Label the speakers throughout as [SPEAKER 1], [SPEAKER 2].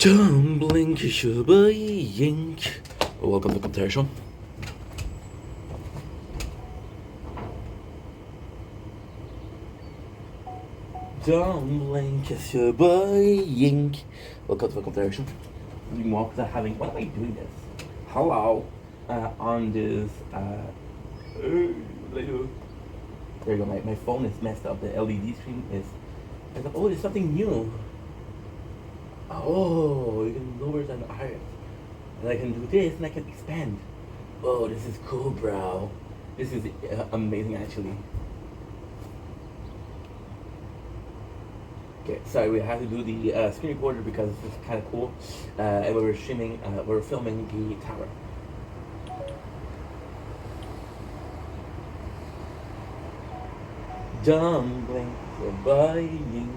[SPEAKER 1] Tumbling Shubayink. Welcome to Commentary Show. Tumbling Shubayink. Welcome to Commentary Show. They're having. Why am I doing this? Hello. On this. There you go. My phone is messed up. The LED screen is. Oh, there's something new. Oh, you can lower an iron. And I can do this and I can expand. Oh, this is cool, bro. This is amazing, actually. Okay, sorry, we have to do the screen recorder because this is kind of cool. And we're streaming, we're filming the tower. Dumbling, buying.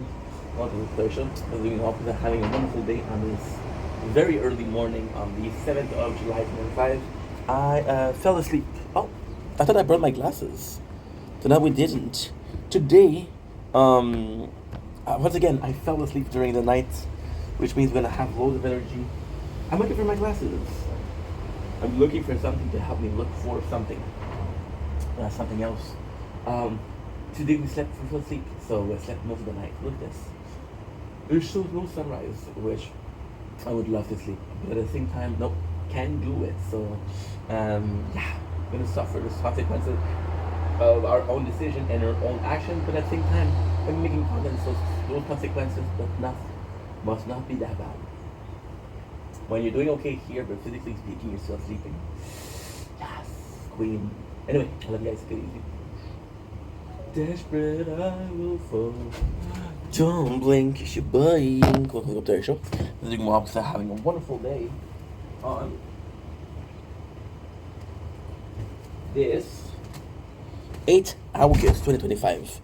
[SPEAKER 1] Welcome to the show. Doing well, having a wonderful day on this very early morning on the 7th of July 2025. I fell asleep. Oh, I thought I brought my glasses. So now we didn't. Today, once again, I fell asleep during the night, which means we're gonna have loads of energy. I'm looking for my glasses. I'm looking for something to help me look for something. Something else. Today we fell asleep, so we slept most of the night. Look at this. There's still no sunrise, which I would love to sleep, but at the same time, nope, can't do it. So, yeah, we're gonna suffer the consequences of our own decision and our own action. But at the same time, I'm making content, so those consequences must not be that bad. When you're doing okay here, but physically speaking, you're still sleeping. Yes, queen. Anyway, I love you guys. Good evening. Desperate, I will fall. Don't blink, you should blink. Welcome to the show. This is Mob because I'm having a wonderful day on this 8 August 2025.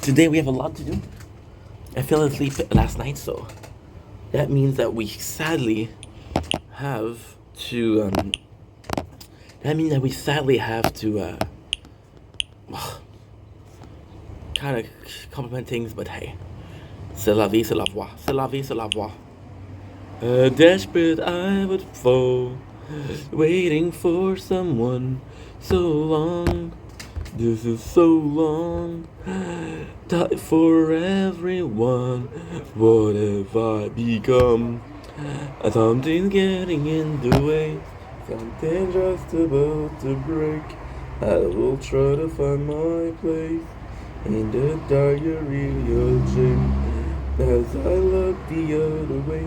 [SPEAKER 1] Today we have a lot to do. I fell asleep last night, so that means that we sadly have to. Kind of compliment things, but hey, c'est la vie, c'est la voix. C'est la vie, c'est la voix. Desperate I would fall, waiting for someone so long. This is so long. Die for everyone. What have I become? Something's getting in the way. Something just about to break. I will try to find my place in the diary of Jim as I look the other way.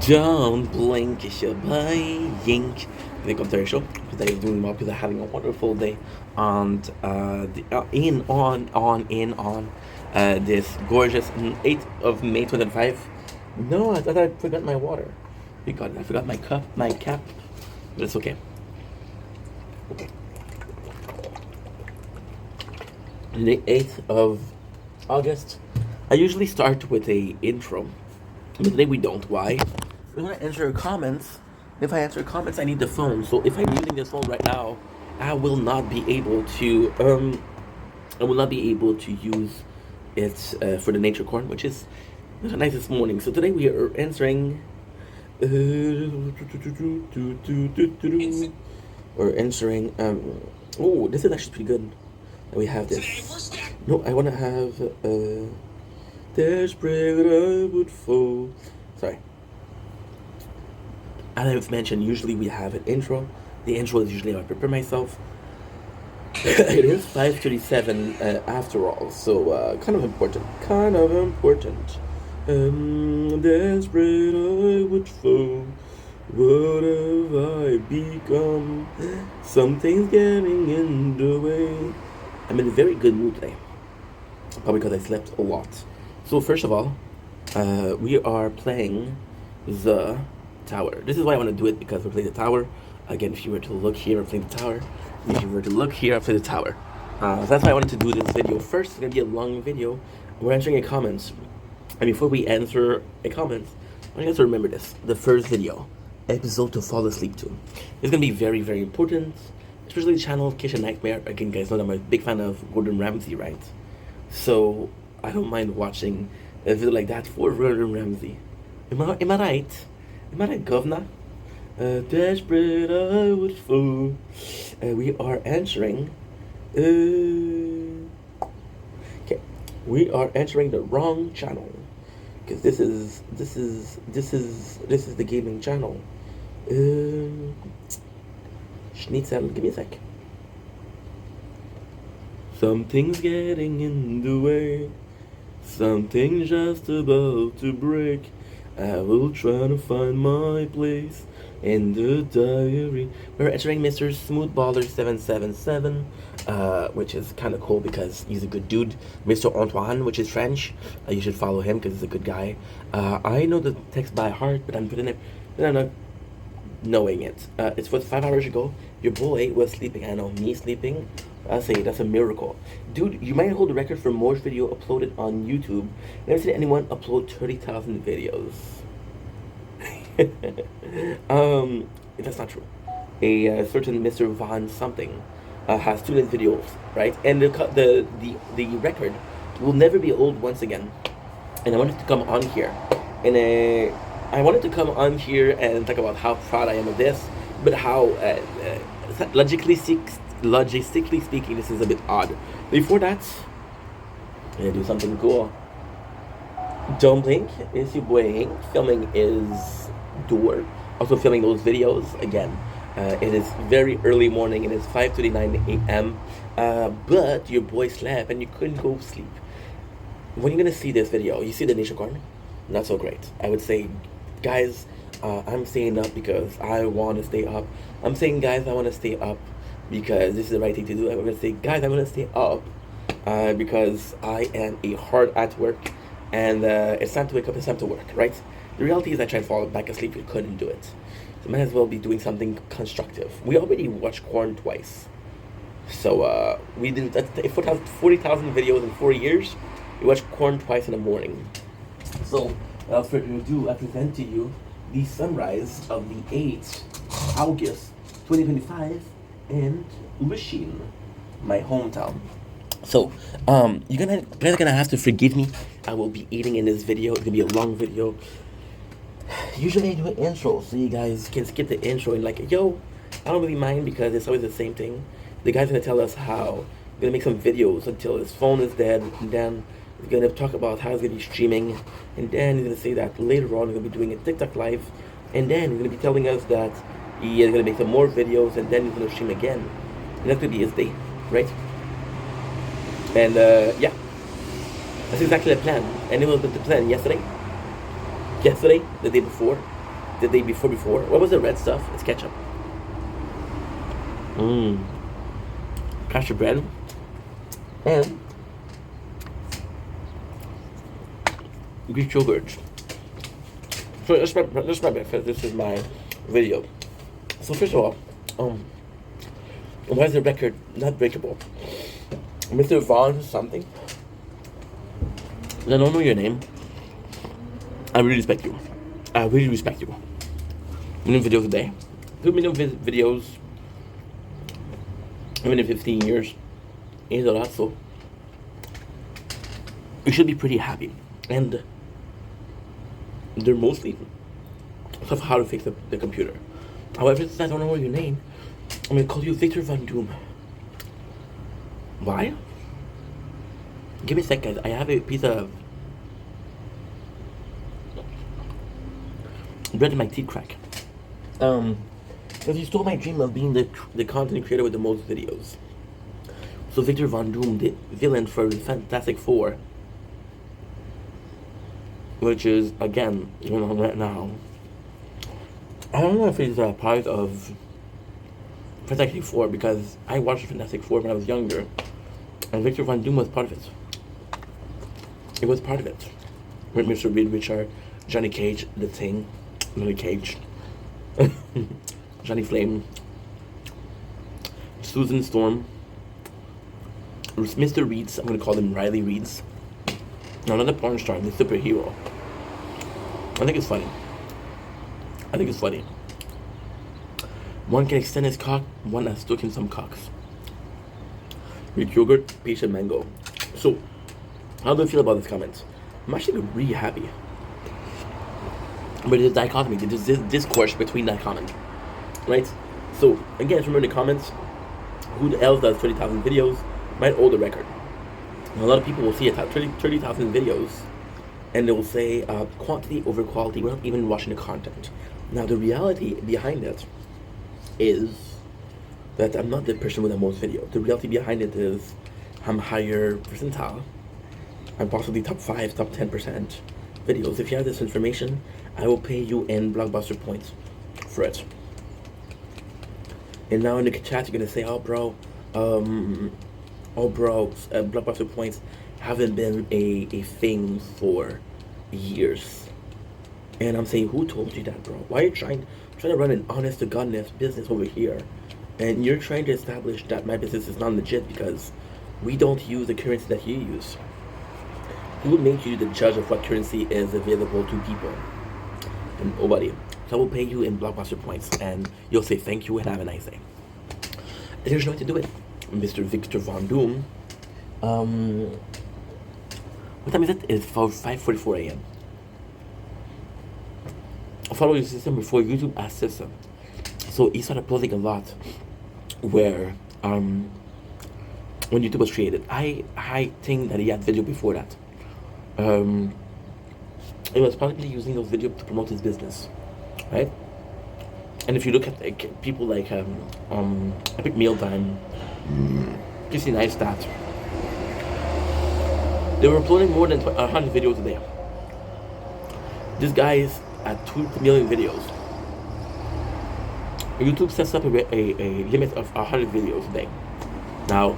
[SPEAKER 1] Don't blink, Shabayink. The commentary show. Today is doing well because I'm having a wonderful day on this gorgeous 8th of May 2025. No, I thought I forgot my water. I forgot my cap, but it's okay. Okay. The 8th of August. I usually start with a intro, but today we don't. Why? We're gonna answer comments. If I answer comments, I need the phone. So if I'm using this phone right now, I will not be able to use it for the nature corn, which is nice this morning. So today we are answering oh, this is actually pretty good. And we have this. No, I want to have desperate I would fall. Sorry. As I've mentioned, usually we have an intro. The intro is usually how I prepare myself. It is 5:37 after all, so kind of important. Desperate I would fall. What have I become? Something's getting in the way. I'm in a very good mood today. Probably because I slept a lot. So first of all, we are playing the tower. This is why I want to do it, because we're playing the tower. Again, if you were to look here, I'm playing the tower. If you were to look here, I'm playing the tower. So that's why I wanted to do this video. First, it's going to be a long video. We're answering a comments. And before we answer a comment, I want you guys to remember this. The first video, episode to fall asleep to. It's going to be very, very important. especially the channel Kitchen Nightmare. Again, guys know that I'm a big fan of Gordon Ramsay, right? So I don't mind watching a video like that for Gordon Ramsay. Am I right? Am I right, governor? Desperate I would fall. We are entering. Okay, we are entering the wrong channel because this is the gaming channel. Schnitzel, give me a sec. Something's getting in the way. Something's just about to break. I will try to find my place in the diary. We're entering Mr. Smoothballer777, which is kind of cool because he's a good dude. Mr. Antoine, which is French. You should follow him because he's a good guy. I know the text by heart, but I'm putting it. But I'm not knowing it. It's what 5 hours ago. Your boy was sleeping. I know, me sleeping. I say that's a miracle, dude. You might hold the record for most video uploaded on YouTube. Never seen anyone upload 30,000 videos. That's not true. A certain Mr. Von something has 2 million videos, right? And the record will never be old once again. And I wanted to come on here, and I wanted to come on here and talk about how proud I am of this, but how logistically speaking, this is a bit odd. Before that, I'm gonna do something cool. Don't blink. It's your boy Hank filming his door. Also filming those videos again. It is very early morning. It is 5:39 a.m. But your boy slept and you couldn't go sleep. When you're gonna see this video, you see the nation corn? Not so great. I would say, guys, I'm staying up because I want to stay up. I'm saying, guys, I want to stay up because this is the right thing to do. I'm going to say, guys, I'm going to stay up because I am hard at work and it's time to wake up, it's time to work, right? The reality is I tried to fall back asleep, you couldn't do it. So might as well be doing something constructive. We already watched Corn twice. So we did 40,000 videos in 4 years. We watched Corn twice in the morning. So without further ado, I present to you the sunrise of the 8th August 2025 in Lachine, my hometown. So, you guys are gonna have to forgive me. I will be eating in this video. It's gonna be a long video. Usually I do an intro, so you guys can skip the intro and like, yo, I don't really mind because it's always the same thing. The guy's gonna tell us how he's gonna make some videos until his phone is dead, and then he's gonna talk about how he's gonna be streaming, and then he's gonna say that later on he's gonna be doing a TikTok live, and then he's gonna be telling us that he is gonna make some more videos, and then he's gonna stream again. And that's gonna be his day, right? And yeah, that's exactly the plan. And it was the plan yesterday, the day before, the day before. What was the red stuff? It's ketchup. Pasture bread, and Greek yogurt. So that's my breakfast. This is my video. So first of all, why is the record not breakable? Mr. Vaughn something. I don't know your name. I really respect you. I really respect you. 1 million videos a day. 2 million videos. Even in 15 years. Ain't a lot, so you should be pretty happy. And they're mostly stuff how to fix the computer. However, since I don't know your name, I'm gonna call you Victor Van Doom. Why? Give me a second. I have a piece of bread in my teeth crack. Because you stole my dream of being the content creator with the most videos. So Victor Von Doom, the villain for the Fantastic Four, which is again going on right now. I don't know if he's a part of Fantastic Four because I watched Fantastic Four when I was younger, and Victor Von Doom was part of it. It was part of it. With Mr. Reed Richard, Johnny Cage, The Thing, Johnny Cage, Johnny Flame, Susan Storm, Mr. Reeds, I'm gonna call him Riley Reeds. No, not a porn star, the superhero. I think it's funny. One can extend his cock, one has stuck in some cocks. Greek yogurt, peach and mango. So, how do you feel about this comment? I'm actually really happy. But there's dichotomy, there's this discourse between that comment. Right? So, again, remember in the comments, who else does 30,000 videos might hold the record. And a lot of people will see it at 30,000 videos and they will say quantity over quality without even watching the content. Now, the reality behind it is that I'm not the person with the most video. The reality behind it is I'm higher percentile. I'm possibly top 5, top 10% videos. If you have this information, I will pay you in Blockbuster points for it. And now in the chat, you're gonna say, Blockbuster points haven't been a thing for years. And I'm saying, who told you that, bro? Why are you trying to run an honest to godness business over here? And you're trying to establish that my business is not legit because we don't use the currency that you use. Who made you the judge of what currency is available to people? And nobody. So I will pay you in Blockbuster points and you'll say thank you and have a nice day. And there's no way to do it. Mr. Victor Von Doom. What time is it? It's 5:44 a.m. I follow your system before YouTube asked system. So he started posting a lot where when YouTube was created. I think that he had video before that. He was probably using those videos to promote his business, right? And if you look at people like Epic Mealtime, you see nice stats. They were uploading more than 100 videos a day. This guy is at 2 million videos. YouTube sets up a limit of 100 videos a day. Now,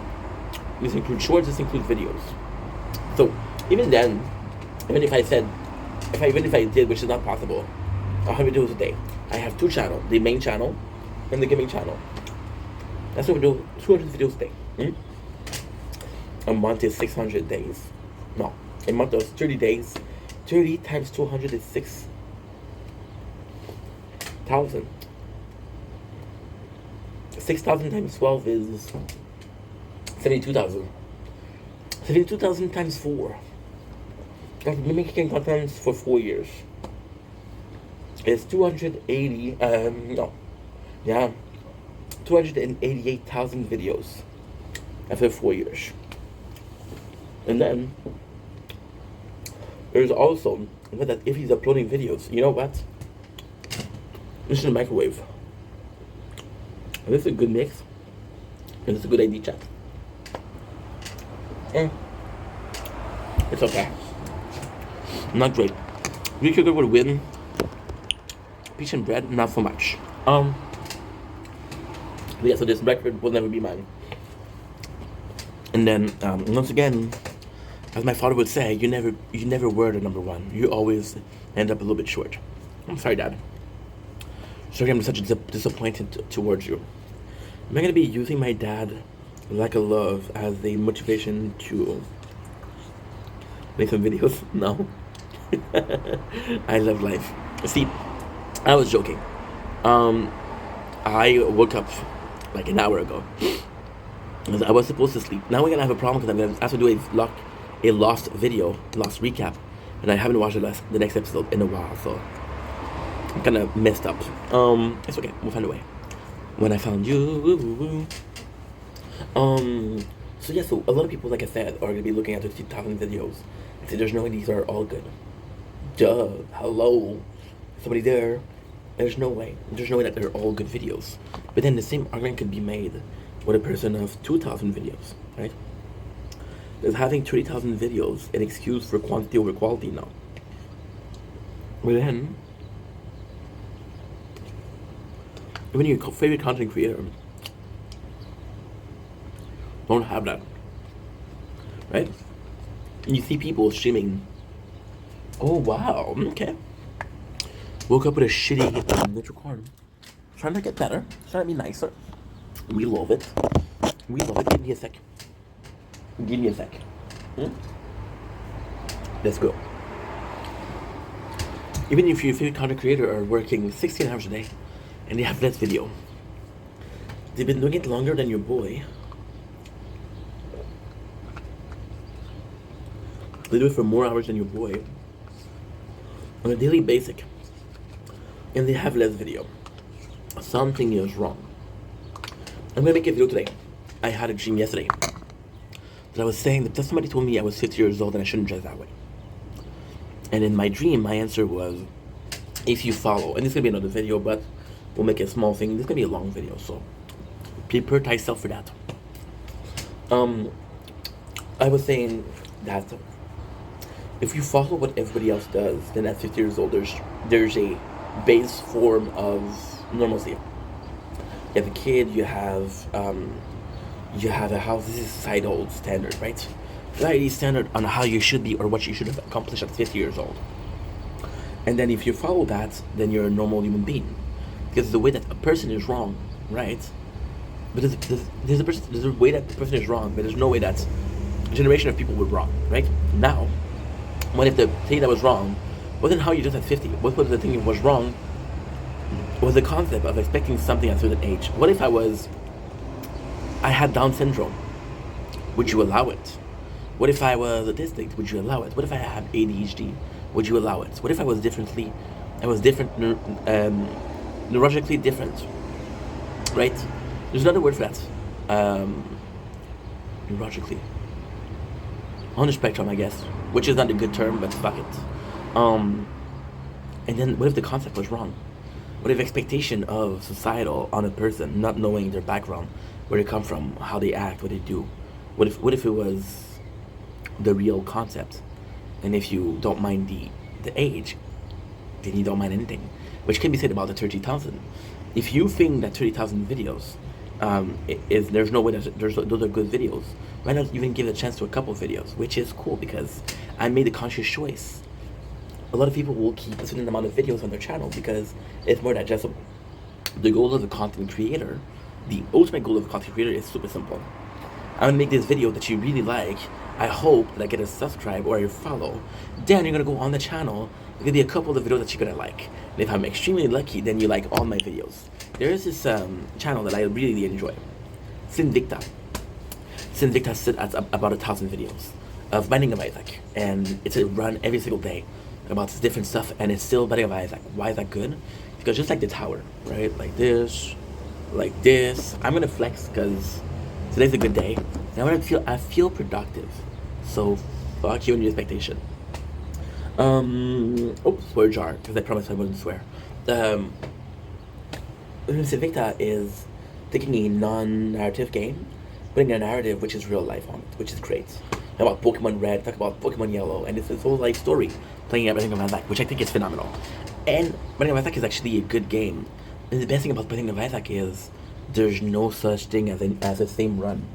[SPEAKER 1] this includes shorts, this includes videos. So, even then, even if I did, which is not possible, 100 videos a day, I have 2 channels, the main channel and the gaming channel. That's what we do, 200 videos a day. A month is 600 days. No, a month is 30 days. 30 times 200 is 6,000. 6,000 times 12 is 72,000. 72,000 times 4. I've been making content for 4 years. It's 288,000 videos after 4 years. And then there's also that if he's uploading videos, you know what? This is a microwave. And this is a good mix. And it's a good ID chat. It's okay. Not great. Greek yogurt would win. Peach and bread, not so much. But yeah, so this record will never be mine. And then once again, as my father would say, you never were the number one. You always end up a little bit short. I'm sorry, Dad. Sorry, I'm such disappointed towards you. Am I gonna be using my dad lack of love as a motivation to make some videos? No. I love life. See, I was joking. I woke up like an hour ago. I was supposed to sleep. Now we're gonna have a problem because I'm gonna have to do a lost recap, and I haven't watched the next episode in a while, so I'm kind of messed up. It's okay. We'll find a way. When I found you. So yeah, so a lot of people, like I said, are gonna be looking at the 2,000 videos and say, "There's no way these are all good." Duh. Hello. Somebody there. There's no way that they're all good videos. But then the same argument could be made with a person of 2,000 videos, right? Is having 30,000 videos an excuse for quantity over quality now? But then, even your favorite content creator don't have that, right? You see people streaming. Oh wow, okay. Woke up with a shitty Nutricorn. Trying to get better. Trying to be nicer. We love it. We love it. Give me a sec. Give me a sec. Let's go. Even if your favorite content creator are working 16 hours a day and they have less video, They've been doing it longer than your boy. They do it for more hours than your boy on a daily basis, and they have less video. Something is wrong. I'm gonna make a video today. I had a dream yesterday that I was saying that somebody told me I was 50 years old and I shouldn't dress that way. And in my dream, my answer was, if you follow, and this is gonna be another video, but we'll make a small thing. This is gonna be a long video, so prepare thyself for that. I was saying that if you follow what everybody else does, then at 50 years old, there's a base form of normalcy. You have a kid, you have a house. This is societal standard, right? Society standard on how you should be or what you should have accomplished at 50 years old. And then if you follow that, then you're a normal human being, because the way that a person is wrong, right? But there's a way that the person is wrong, but there's no way that a generation of people were wrong, right? Now, what if the thing that was wrong wasn't how you just at 50? What was the thing that was wrong? Was the concept of expecting something at a certain age. What if I had Down syndrome? Would you allow it? What if I was autistic? Would you allow it? What if I had ADHD? Would you allow it? What if I was different, neurologically different, right? There's another word for that. Neurologically. On the spectrum, I guess, which is not a good term, but fuck it. And then what if the concept was wrong? What if expectation of societal on a person, not knowing their background, where they come from, how they act, what they do? What if it was the real concept? And if you don't mind the age, then you don't mind anything. Which can be said about the 30,000. If you think that 30,000 videos there's no way that those are good videos, why not even give a chance to a couple of videos? Which is cool, because I made a conscious choice. A lot of people will keep a certain amount of videos on their channel because it's more digestible. The goal of a content creator, the ultimate goal of a content creator, is super simple. I'm gonna make this video that you really like. I hope that I get a subscribe or a follow. Then you're gonna go on the channel. There's gonna be a couple of videos that you're gonna like. And if I'm extremely lucky, then you like all my videos. There is this channel that I really enjoy, Sinvicta. Sinvicta sits at about 1,000 videos of Binding of Isaac, and it's a run every single day about different stuff, and it's still Binding of Isaac. Why is that good? Because just like the tower, right? Like this. I'm gonna flex because today's a good day, and I feel productive. So fuck you and your expectation. Swear jar, because I promised I wouldn't swear. Sinvicta is taking a non-narrative game, putting a narrative which is real life on it, which is great. About Pokemon Red, talk about Pokemon Yellow, and it's this whole life story playing everything of Isaac, which I think is phenomenal. And Binding of Isaac is actually a good game. And the best thing about Binding of Isaac is there's no such thing as a same run.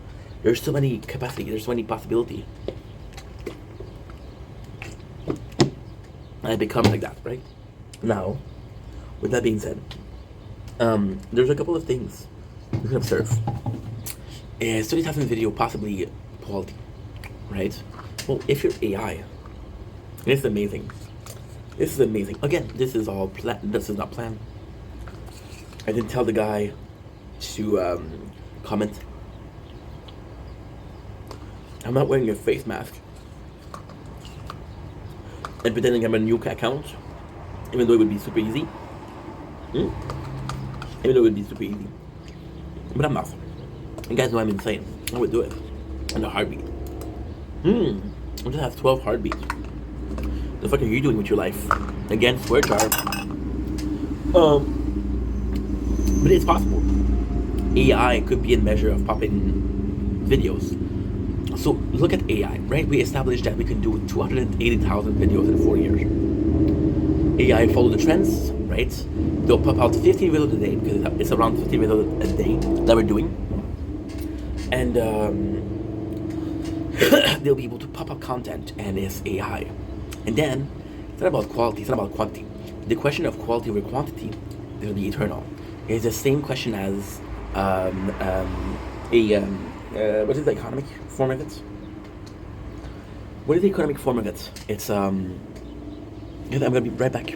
[SPEAKER 1] There's so many capacity, there's so many possibility. And it becomes like that, right? Now, with that being said, there's a couple of things you can observe. Is 30,000 video possibly quality, right? Well, if you're AI, this is amazing. This is amazing. Again, this is all this is not planned. I didn't tell the guy to comment. I'm not wearing a face mask and pretending I'm a new account, even though it would be super easy. Even though it would be super easy. But I'm not. You guys know I'm insane. I would do it in a heartbeat. I just have 12 heartbeats. The fuck are you doing with your life? Again, swear jar. But it's possible. AI could be a measure of popping videos. So look at AI, right? We established that we can do 280,000 videos in 4 years. AI follow the trends, right? They'll pop out 15 videos a day, because it's around 15 videos a day that we're doing. And they'll be able to pop up content, and it's AI. And then, it's not about quality, it's not about quantity. The question of quality over quantity is going to be eternal. It's the same question as what is the economic form of it? What is the economic form of it? It's I'm gonna be right back.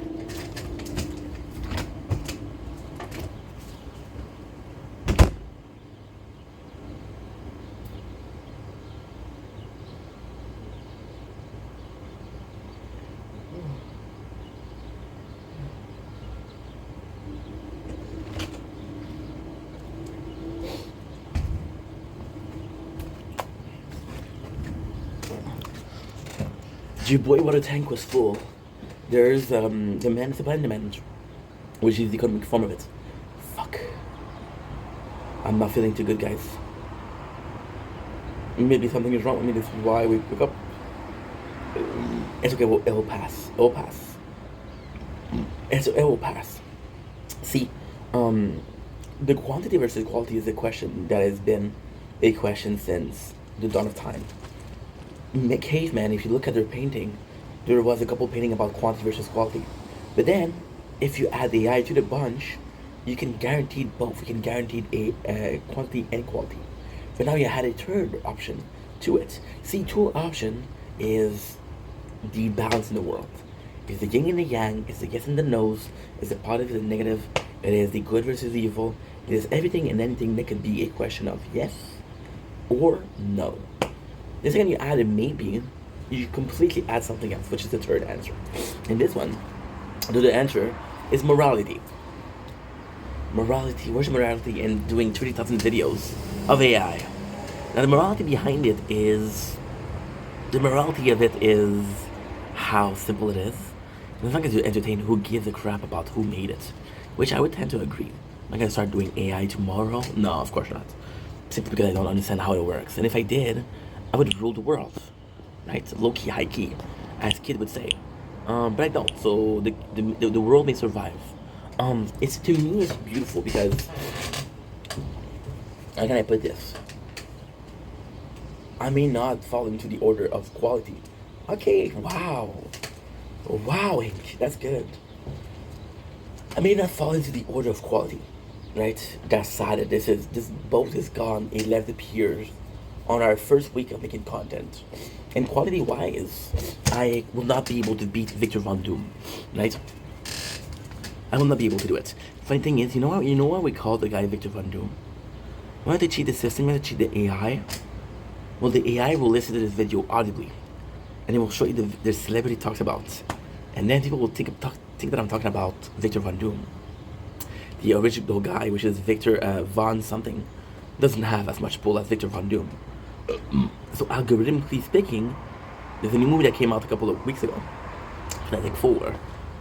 [SPEAKER 1] Your boy water tank was full. There's demand, supply and demand, which is the economic form of it. Fuck. I'm not feeling too good, guys. Maybe something is wrong with me. This is why we woke up. It's okay. Well, it will pass. It will pass. It will pass. See, the quantity versus quality is a question that has been a question since the dawn of time. Caveman, if you look at their painting, there was a couple painting about quantity versus quality. But then, if you add AI to the bunch, you can guarantee both. You can guarantee a quantity and quality. But now you had a third option to it. See, third option is the balance in the world. It's the yin and the yang, it's the yes and the no's, it's the positive and the negative, it is the good versus the evil, it is everything and anything that could be a question of yes or no. The second you add a maybe, you completely add something else, which is the third answer. And this one, the answer is morality. Morality, where's morality in doing 30,000 videos of AI? Now the morality behind it is, the morality of it is how simple it is. And as long as you entertain, who gives a crap about who made it? Which I would tend to agree. I'm gonna start doing AI tomorrow? No, of course not. Simply because I don't understand how it works. And if I did, I would rule the world. Right? Low-key, high-key, as kid would say. But I don't, so the world may survive. It's, to me, it's beautiful because, how can I put this? I may not fall into the order of quality. Okay, wow. Wow, Hank, that's good. I may not fall into the order of quality, right? That's sad that this boat is gone 11 years on our first week of making content. And quality-wise, I will not be able to beat Victor Von Doom, right? I will not be able to do it. Funny thing is, you know what we call the guy Victor Von Doom? Why don't they cheat the system? Why don't they cheat the AI? Well, the AI will listen to this video audibly, and it will show you the celebrity talks about, and then people will think that I'm talking about Victor Von Doom. The original guy, which is Victor Von something, doesn't have as much pull as Victor Von Doom. So algorithmically speaking, there's a new movie that came out a couple of weeks ago, I think 4,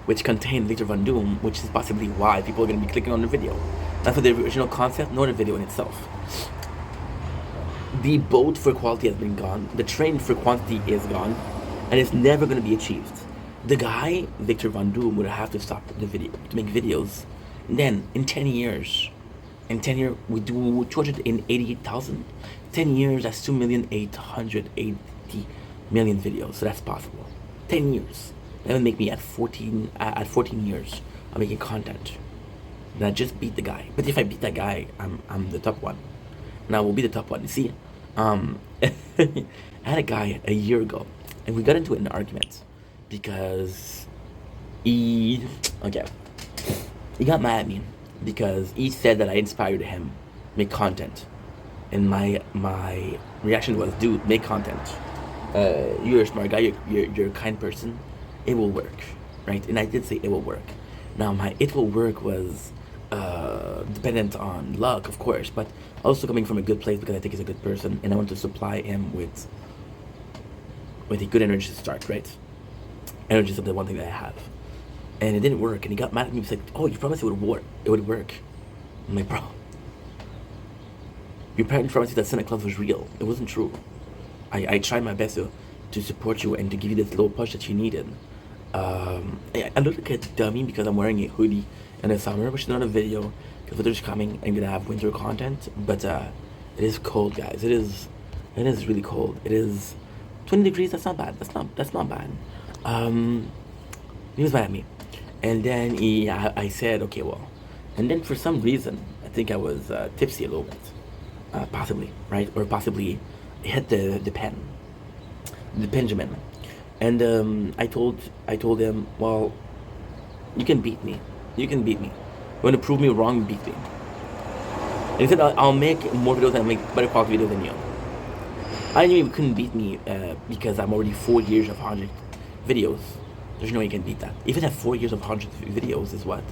[SPEAKER 1] which contained Victor Von Doom, which is possibly why people are going to be clicking on the video. Not for the original concept, nor the video in itself. The boat for quality has been gone, the train for quantity is gone, and it's never going to be achieved. The guy, Victor Von Doom, would have to stop the video, to make videos. And then, in 10 years, we do 288,000. 10 years, that's 2,880,000 videos, so that's possible. 10 years. That would make me at 14 years of making content. And I just beat the guy. But if I beat that guy, I'm the top one. And I will be the top one. You see, I had a guy a year ago, and we got into an argument because he got mad at me because he said that I inspired him make content, and my reaction was, dude, make content. You're a smart guy. You're a kind person. It will work, right? And I did say it will work. Now my it will work was dependent on luck, of course, but also coming from a good place because I think he's a good person, and I want to supply him with a good energy to start, right? Energy is the one thing that I have, and it didn't work. And he got mad at me. He said, "Oh, you promised it would work. It would work." I'm like, bro, your parents promised you that Santa Claus was real. It wasn't true. I tried my best to support you and to give you this little push that you needed. I look like a dummy because I'm wearing a hoodie in the summer, which is not a video because winter's coming. I'm gonna have winter content, but it is cold, guys. It is really cold. It is 20 degrees. That's not bad. That's not bad. He was mad at me, and then I said, okay, well, and then for some reason I think I was tipsy a little bit, possibly, right, or possibly hit the pendulum. And I told him, well, you can beat me. You want to prove me wrong, beat me. And he said, I'll make more videos and make better quality videos than you. I knew he couldn't beat me because I'm already 4 years of 100 videos. There's no way you can beat that. Even at 4 years of 100 videos is what?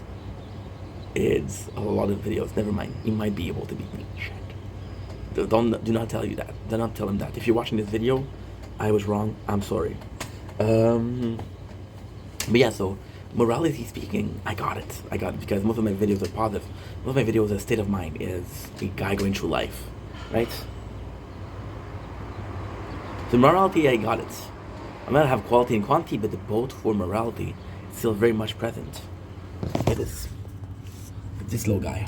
[SPEAKER 1] It's a lot of videos. Never mind. You might be able to beat me. Shit. Do not tell you that. Do not tell him that. If you're watching this video, I was wrong. I'm sorry. Um, but yeah, so morality speaking, I got it. I got it because most of my videos are positive. Most of my videos, a state of mind is a guy going through life, right? So morality, I got it. I might have quality and quantity, but the both for morality is still very much present. It is. This little guy.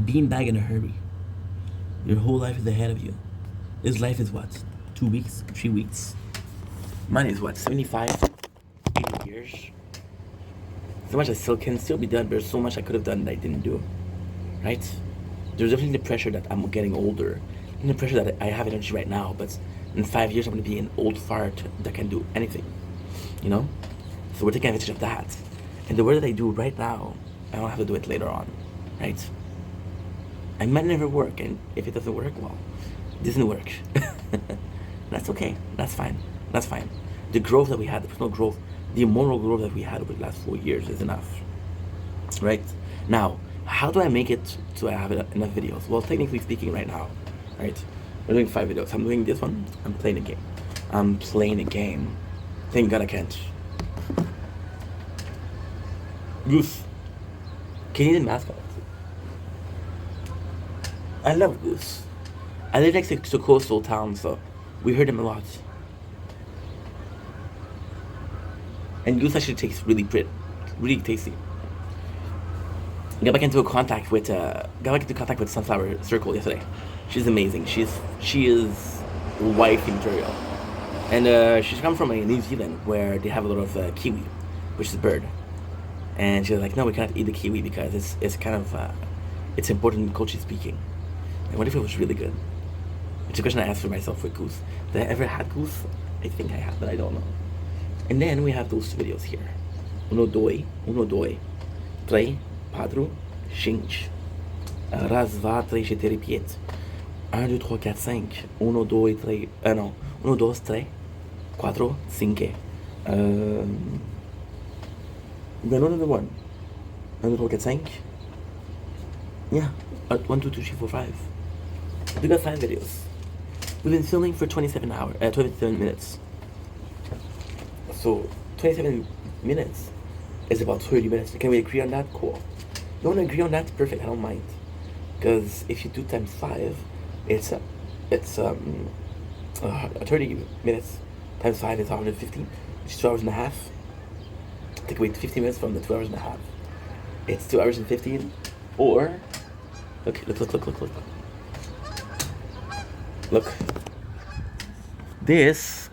[SPEAKER 1] Beanbag in a hurry. Your whole life is ahead of you. His life is what? 2 weeks? 3 weeks? Mine is what? 75? 80 years? So much I still can still be done, but there's so much I could have done that I didn't do. Right? There's definitely the pressure that I'm getting older. And the pressure that I have energy right now, but in 5 years I'm gonna be an old fart that can do anything. You know? So we're taking advantage of that. And the work that I do right now, I don't have to do it later on. Right? I might never work, and if it doesn't work, well, it doesn't work. That's okay. That's fine. That's fine. The growth that we had, the personal growth, the moral growth that we had over the last 4 years is enough. Right? Now, how do I make it so I have enough videos? Well, technically speaking, right now, right? We're doing 5 videos. I'm doing this one. I'm playing a game. I'm playing a game. Thank God I can't. Goose. Canadian mascot. I love Goose. I live next to a coastal town, so we heard him a lot. And Goose actually tastes really tasty. Got back into contact with Sunflower Circle yesterday. She's amazing. She is wifey material, and she's come from New Zealand where they have a lot of kiwi, which is a bird. And she's like, no, we cannot eat the kiwi because it's kind of it's important culturally speaking. And what if it was really good? It's a question I asked for myself with Goose. Did I ever had Goose? I think I have, but I don't know. And then we have those videos here. Uno, doi, trei, patru, cinci. Raz, va, trei, ceteri, piet. 1, 2, 3, 4, 5. Uno, doi, trei, no. Uno, dos, tre, quattro, cinque. Then another one. 1, 2, 3, 4, 5. Yeah. 1, 2, 3, 4, 5. We got 5 videos. We've been filming for 27 minutes. So 27 minutes is about 30 minutes. Can we agree on that? Cool. You want to agree on that? Perfect. I don't mind. Because if you do times 5, it's 30 minutes times 5 is 150, which is 2 hours and a half. Take away 15 minutes from the 2 hours and a half. It's 2 hours and 15. Or look. Look. This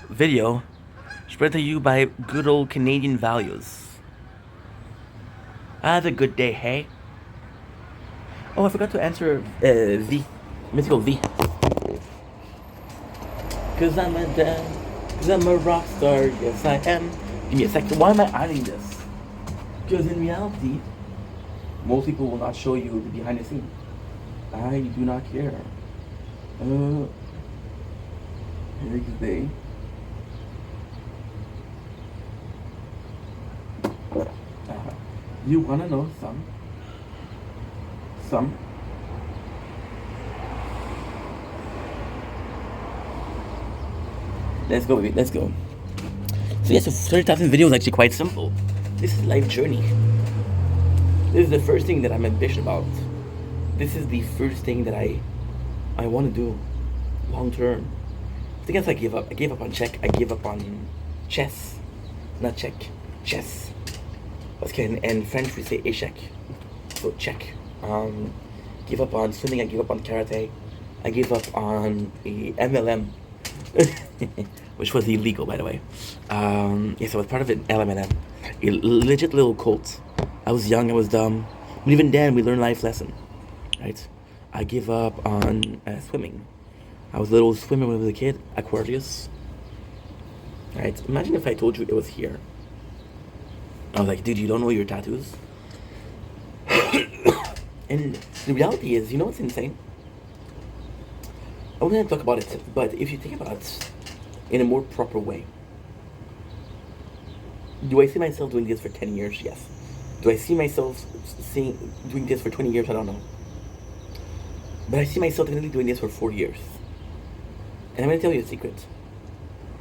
[SPEAKER 1] video spread to you by good old Canadian values. Have a good day, hey? Oh, I forgot to answer V. Mythical V. Cause I'm a rock star, yes I am. Give me a second. Why am I adding this? Because in reality, most people will not show you the behind the scenes. I do not care. Next day. You wanna know some? Let's go, baby. Let's go. So yes, 30,000 videos is actually quite simple. This is life journey. This is the first thing that I'm ambitious about. This is the first thing that I want to do long term. I think I gave up. I gave up on check. I gave up on chess. Not check. Chess. Okay, in French we say échec. So check. Give up on swimming. I gave up on karate. I gave up on the MLM. Which was illegal, by the way. Yes, I was part of an LMNM, a legit little cult. I was young, I was dumb, but even then, we learned life lesson, right? I gave up on swimming. I was a little swimmer when I was a kid, Aquarius. Right? Imagine if I told you it was here. I was like, dude, you don't know your tattoos? And the reality is, you know what's insane? I wasn't going to talk about it, but if you think about it in a more proper way, do I see myself doing this for 10 years? Yes. Do I see myself doing this for 20 years? I don't know. But I see myself definitely doing this for 4 years. And I'm going to tell you a secret.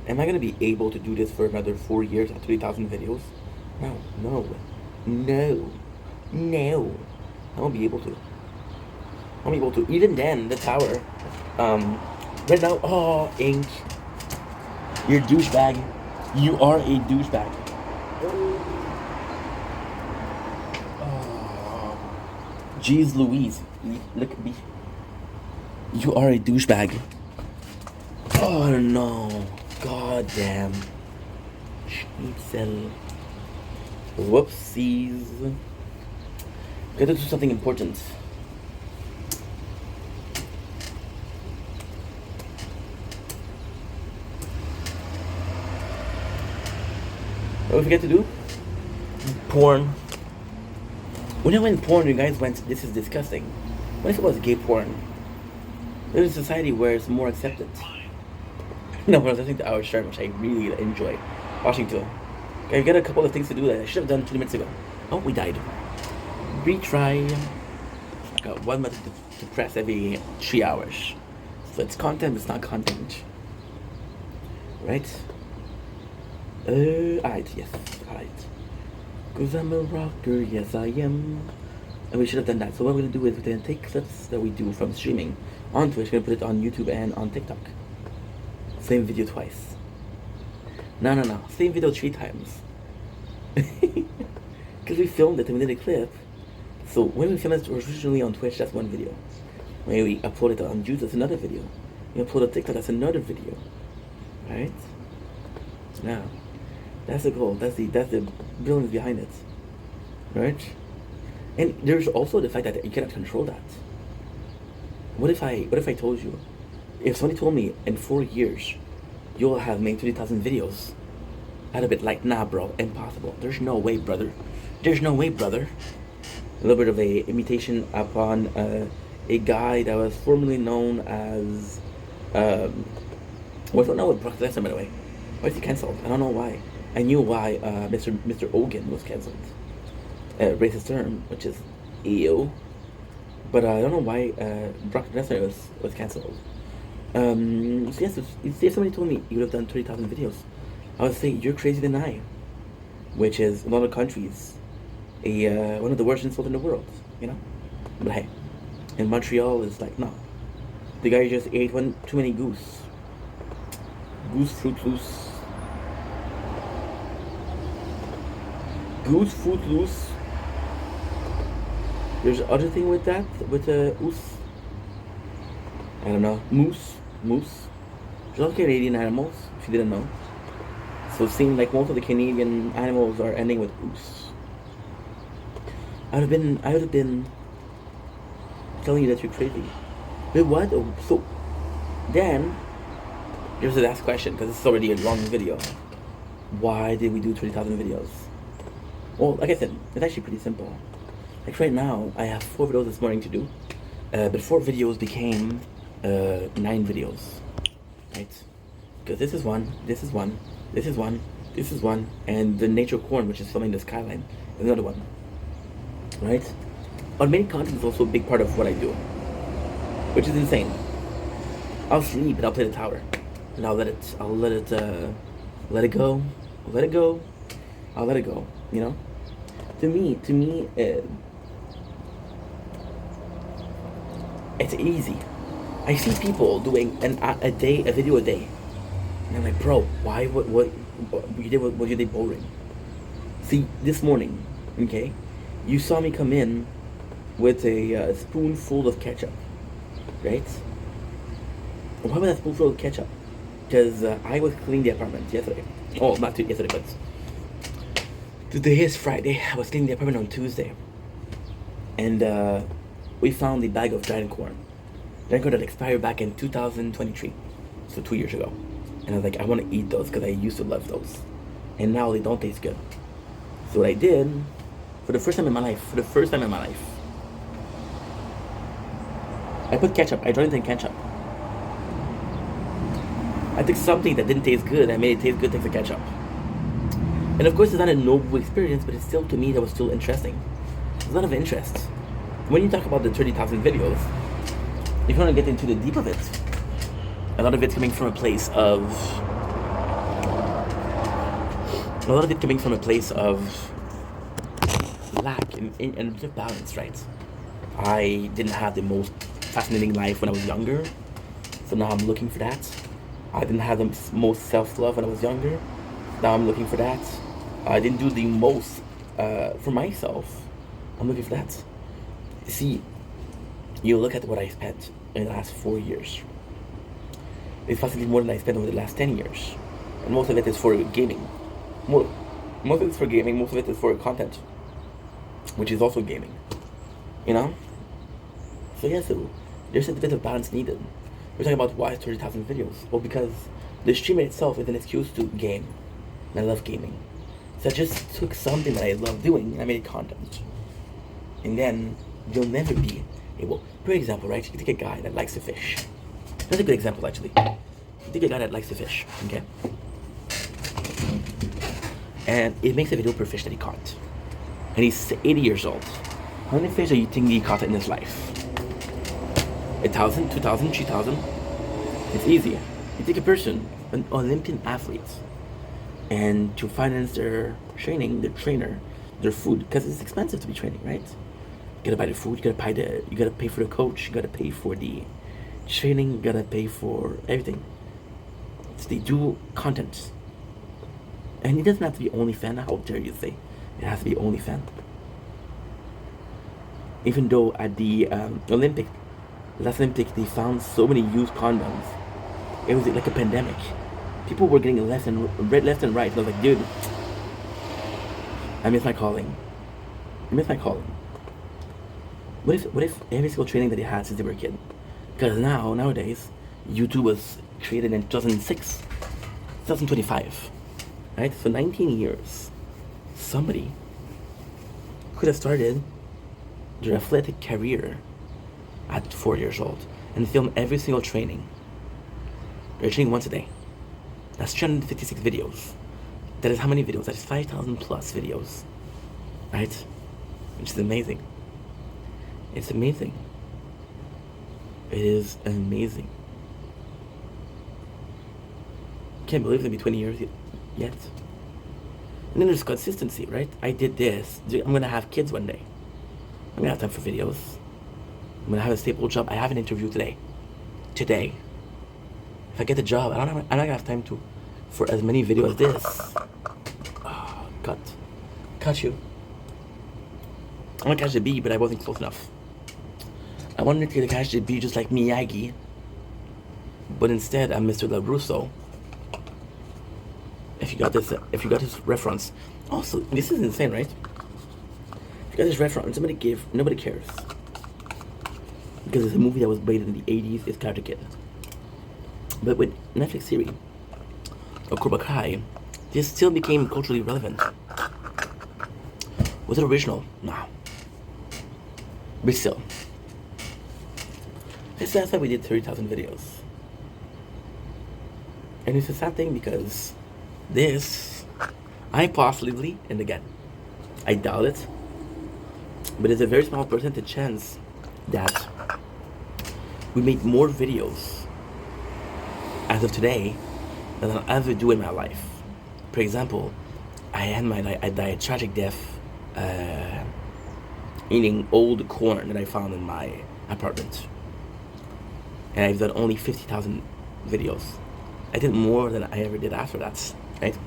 [SPEAKER 1] Am I gonna be able to do this for another 4 years at 3,000 videos? No, no, no, no. I won't be able to. I won't be able to. Even then, the tower. Right now, oh, Ink, you're a douchebag. You are a douchebag. Oh, jeez Louise, look at me. You are a douchebag. Oh no. God damn. Schnitzel. Whoopsies. Gotta do something important. What did we forget to do? Porn. When I went porn, you guys went, this is disgusting. What if it was gay porn? There's a society where it's more accepted. No, when I was listening to Our Sharm, which I really enjoy watching too. Okay, I've got a couple of things to do that I should have done 20 minutes ago. Oh, we died. Retry. I got 1 minute to press every 3 hours. So it's content, it's not content. Right? Alright, yes, alright. Cause I'm a rocker, yes I am. And we should have done that. So what we're gonna do is we're gonna take clips that we do from streaming on Twitch, we're gonna put it on YouTube and on TikTok. Same video twice. No. Same video 3 times. Because we filmed it and we did a clip. So when we filmed it originally on Twitch, that's one video. When we upload it on YouTube, that's another video. We upload it on TikTok, that's another video. Right? Now, that's the goal. That's the brilliance behind it. Right? And there's also the fact that you cannot control that. What if I told you, if somebody told me in 4 years you'll have made 30,000 videos, I'd have been like, nah bro, impossible. There's no way, brother. There's no way, brother. A little bit of a imitation upon a guy that was formerly known as what's known with Brock Lesnar, by the way. Why is he cancelled? I don't know why. I knew why Mr. Hogan was cancelled. Racist term, which is ew. But I don't know why Brock Lesnar was cancelled. So yes, if somebody told me you would have done 30,000 videos, I would say you're crazier than I. Which is, in a lot of countries, one of the worst insults in the world, you know? But hey, in Montreal, it's like, no. The guy just ate too many goose. Goose Fruit Loose. Goose Fruit Loose. There's other thing with that, with oos. I don't know. Moose. There's all Canadian animals, if you didn't know. So it seems like most of the Canadian animals are ending with oos. I would have been telling you that you're crazy. But what? So then there's the last question, because this is already a long video. Why did we do 20,000 videos? Well, like I said, it's actually pretty simple. Like right now, I have 4 videos this morning to do, but 4 videos became 9 videos, right? Because this is one, and the nature corn, which is filming the skyline, is another one, right? Automated content is also a big part of what I do, which is insane. I'll sleep and I'll play the tower, and I'll let it go, you know? To me, it's easy. I see people doing a video a day, and I'm like, bro, why? What you did? What you did boring? See, this morning, okay, you saw me come in with a spoonful of ketchup, right? Why was that spoonful of ketchup? Because I was cleaning the apartment yesterday. Oh, not yesterday, but today is Friday. I was cleaning the apartment on Tuesday, and we found a bag of giant corn. Giant corn that expired back in 2023, so 2 years ago. And I was like, I want to eat those because I used to love those, and now they don't taste good. So what I did, for the first time in my life, I put ketchup. I drowned it in ketchup. I took something that didn't taste good, I made it taste good thanks to ketchup. And of course, it's not a noble experience, but it's still, to me, that was still interesting. There's a lot of interest. When you talk about the 30,000 videos, if you want to get into the deep of it, a lot of it's coming from a place of A lot of it coming from a place of lack and a bit of balance, right? I didn't have the most fascinating life when I was younger, so now I'm looking for that. I didn't have the most self-love when I was younger, now I'm looking for that. I didn't do the most for myself, I'm looking for that. See, you look at what I spent in the last 4 years. It's possibly more than I spent over the last 10 years. And most of it is for gaming. Most of it is for gaming, most of it is for content, which is also gaming. You know? So yeah, so there's a bit of balance needed. We're talking about why 30,000 videos. Well, because the stream itself is an excuse to game. And I love gaming. So I just took something that I love doing and I made content. And then you'll never be able. For example, right? You take a guy that likes to fish. That's a good example, actually. You take a guy that likes to fish, okay? And it makes a video per fish that he caught. And he's 80 years old. How many fish do you think he caught in his life? 1,000, 2,000, 3,000? It's easy. You take a person, an Olympian athlete, and to finance their training, their trainer, their food, because it's expensive to be training, right? You gotta buy the food, you gotta pay for the coach, you gotta pay for the training, you gotta pay for everything. So they do content. And it doesn't have to be OnlyFans, how dare you say. It has to be OnlyFans. Even though at the last Olympic, they found so many used condoms. It was like a pandemic. People were getting left and right. And I was like, dude, I miss my calling. What if every single training that they had since they were a kid? Because nowadays, YouTube was created in 2006, 2025, right? So 19 years. Somebody could have started their athletic career at 4 years old and film every single training. They're training once a day. That's 356 videos. That is how many videos? That is 5,000 plus videos, right? Which is amazing. It's amazing. It is amazing. Can't believe it's gonna be 20 years yet. And then there's consistency, right? I did this. I'm gonna have kids one day. I'm gonna have time for videos. I'm gonna have a stable job. I have an interview today. If I get the job, I'm not gonna have time for as many videos as this. Oh, cut you. I want to catch the bee, but I wasn't close enough. I wanted to catch the bee just like Miyagi, but instead I'm Mr. LaRusso. If you got this reference, also this is insane, right? If you got this reference, nobody cares because it's a movie that was made in the 80s. It's Karate Kid. But with Netflix series or Cobra Kai, this still became culturally relevant. Was it original? No. But still. That's why we did 30,000 videos. And it's a sad thing because this, I possibly, and again, I doubt it, but it's a very small percentage chance that we make more videos as of today than I'll ever do in my life. For example, I died a tragic death eating old corn that I found in my apartment. And I've done only 50,000 videos. I did more than I ever did after that, right?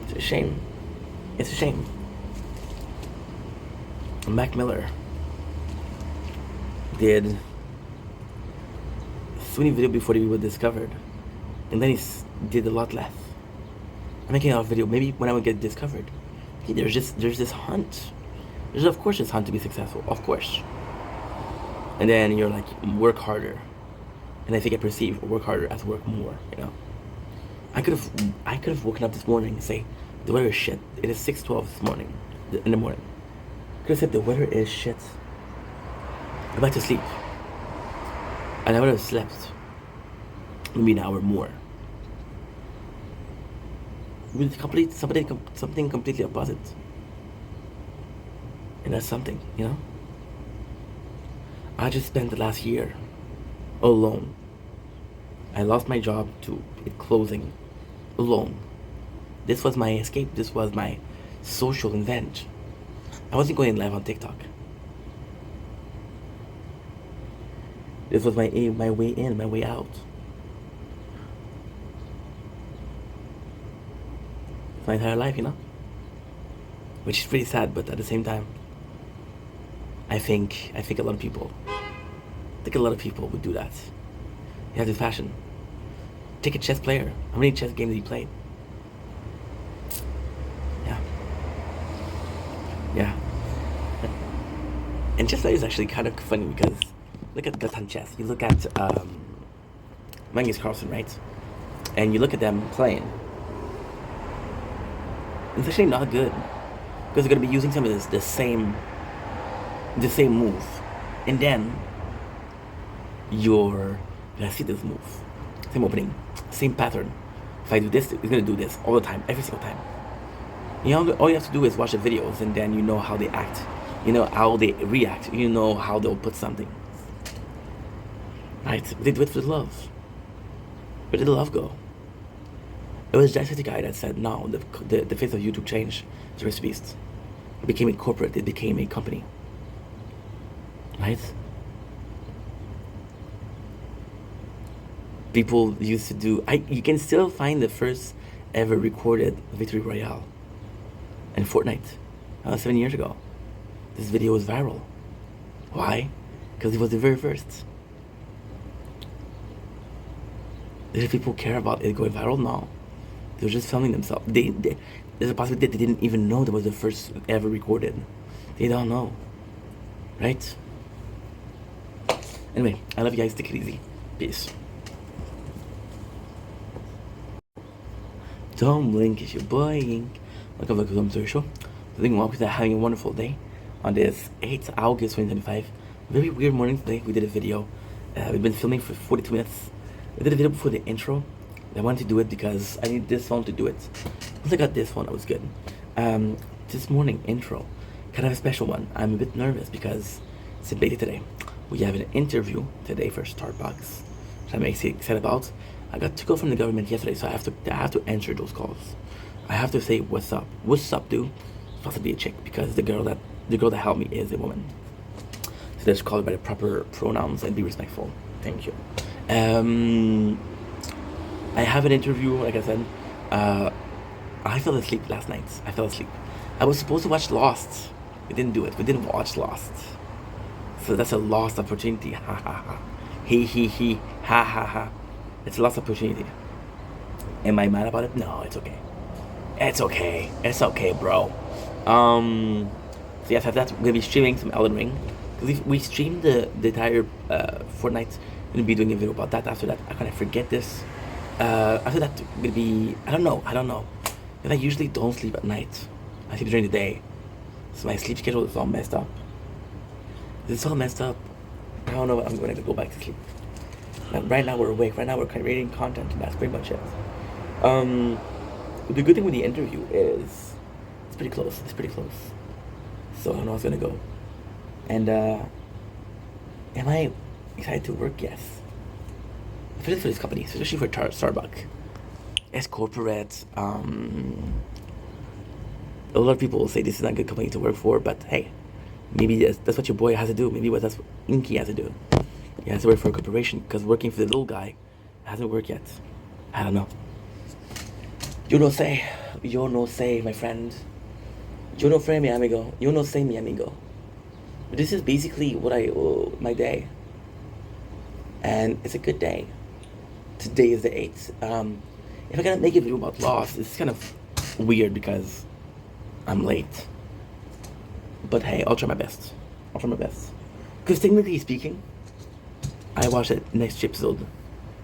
[SPEAKER 1] It's a shame. It's a shame. Mac Miller did so many videos before he was discovered, and then he did a lot less. I'm making a video maybe when I would get discovered. There's this hunt. There's of course this hunt to be successful, of course. And then you're like, work harder. And I think I perceive work harder as work more, you know. I could have woken up this morning and say, the weather is shit. It is 6:12 this morning, in the morning. I could have said the weather is shit. Go back to sleep. And I would have slept maybe an hour more. With something completely opposite. And that's something, you know? I just spent the last year alone. I lost my job to it closing alone. This was my escape. This was my social revenge. I wasn't going live on TikTok. This was my way in, my way out. My entire life, which is pretty sad. But at the same time, I think a lot of people, would do that. You have this passion. Take a chess player. How many chess games have you played? Yeah. And chess player is actually kind of funny because look at Gatan chess. You look at Magnus Carlsen, right? And you look at them playing. It's actually not good because they're gonna be using some of the same move, and then you're gonna see this move, same opening, same pattern. If I do this, it's gonna do this all the time, every single time. All you have to do is watch the videos, and then you know how they act, you know how they react, you know how they'll put something. Right? They do it for the love. Where did the love go? It was just the guy that said, no, the face of YouTube changed to Mr. Beast. It became a corporate, it became a company. Right? People used to do, you can still find the first ever recorded Victory Royale in Fortnite. 7 years ago. This video was viral. Why? Because it was the very first. Did people care about it going viral? No. They were just filming themselves. There's a possibility that they didn't even know that was the first ever recorded. They don't know. Right? Anyway, I love you guys. Take it easy. Peace. Tom Link is your boy Ink. Welcome back to the Tom Show. I think we're having a wonderful day on this 8th August 2025. Very weird morning today. We did a video. We've been filming for 42 minutes. We did a video before the intro. I wanted to do it because I need this phone to do it. Once I got this phone, I was good. This morning intro, kind of a special one. I'm a bit nervous because it's a beta today. We have an interview today for Starbucks, which I'm excited about. I got to go from the government yesterday, so I have to answer those calls. I have to say what's up, dude. It's possibly a chick because the girl that helped me is a woman. So let's call it by the proper pronouns and be respectful. Thank you. I have an interview, like I said. I fell asleep last night. I was supposed to watch Lost. We didn't do it. We didn't watch Lost. So that's a lost opportunity. Ha ha ha. He. Ha ha ha. It's a lost opportunity. Am I mad about it? No, it's okay. It's okay, bro. So yes, after that, we're gonna be streaming some Elden Ring. We streamed the entire Fortnite. We're gonna be doing a video about that. After that, I kind of forget this. After that, we're gonna be. I don't know. Because I usually don't sleep at night. I sleep during the day. So my sleep schedule is all messed up. It's all messed up. I don't know what I'm going to go back to sleep. Right now we're awake. Right now we're creating content, and that's pretty much it. The good thing with the interview is it's pretty close. So I don't know how it's gonna go. And am I excited to work? Yes. Especially for this company, especially for Starbucks. As corporate, a lot of people will say this is not a good company to work for, but hey, maybe that's what your boy has to do. Maybe that's what Inky has to do. He has to work for a corporation because working for the little guy hasn't worked yet. I don't know. Yo no sé, my friend. Yo no sé, mi amigo. Yo no sé, mi amigo. But this is basically what my day. And it's a good day. Today is the 8th. If I gotta make a video about Lost, it's kind of weird because I'm late. But hey, I'll try my best. Because technically speaking, I watched the next episode.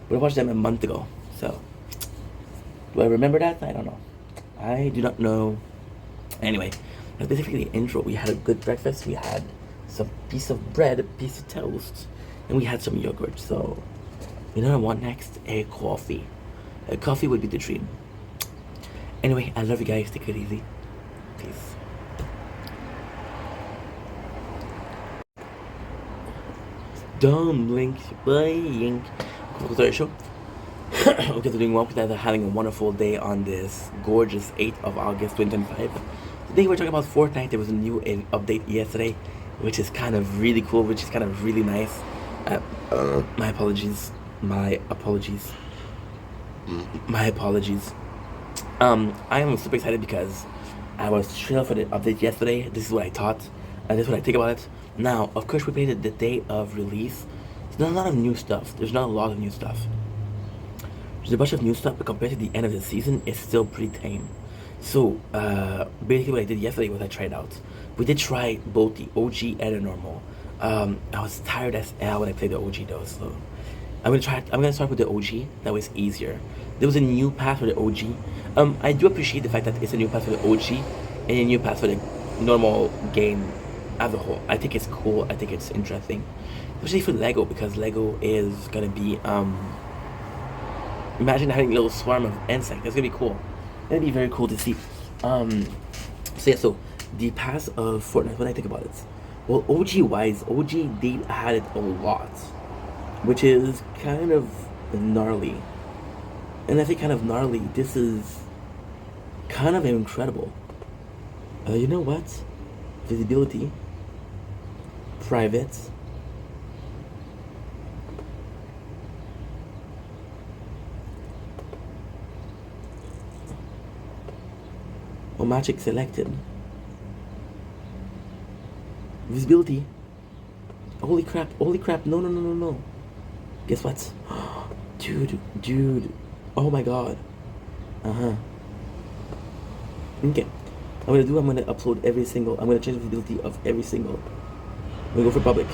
[SPEAKER 1] But I watched them a month ago. So, do I remember that? I don't know. I do not know. Anyway, that's basically the intro. We had a good breakfast. We had some piece of bread, a piece of toast, and we had some yogurt. So, you know what I want next? A coffee. A coffee would be the dream. Anyway, I love you guys. Take it easy. Peace. Dumb Link, buying. Welcome to the show. Hope you're doing well. Hope you're having a wonderful day on this gorgeous 8th of August 2025. Today we're talking about Fortnite. There was a new update yesterday, which is kind of really cool, which is kind of really nice. My apologies. My apologies. My apologies. I am super excited because I was thrilled for the update yesterday. This is what I thought, and this is what I think about it. Now, of course, we played it the day of release. There's not a lot of new stuff. There's not a lot of new stuff. There's a bunch of new stuff, but compared to the end of the season, it's still pretty tame. So, basically what I did yesterday was I tried out. We did try both the OG and the normal. I was tired as hell when I played the OG though, so I'm gonna start with the OG. That was easier. There was a new path for the OG. I do appreciate the fact that it's a new path for the OG and a new path for the normal game as a whole. I think it's cool. I think it's interesting, especially for Lego, because Lego is gonna be imagine having a little swarm of insects. That's gonna be cool. That'd be very cool to see. So the past of Fortnite, when I think about it, well, OG wise, OG they had it a lot, which is kind of gnarly. And I think kind of gnarly. This is kind of incredible. You know what? Visibility, private. Or magic selected. Visibility. Holy crap, no. Guess what? Dude. Oh my god. Okay. I'm gonna upload I'm gonna change the visibility of every single. I'm gonna go for public.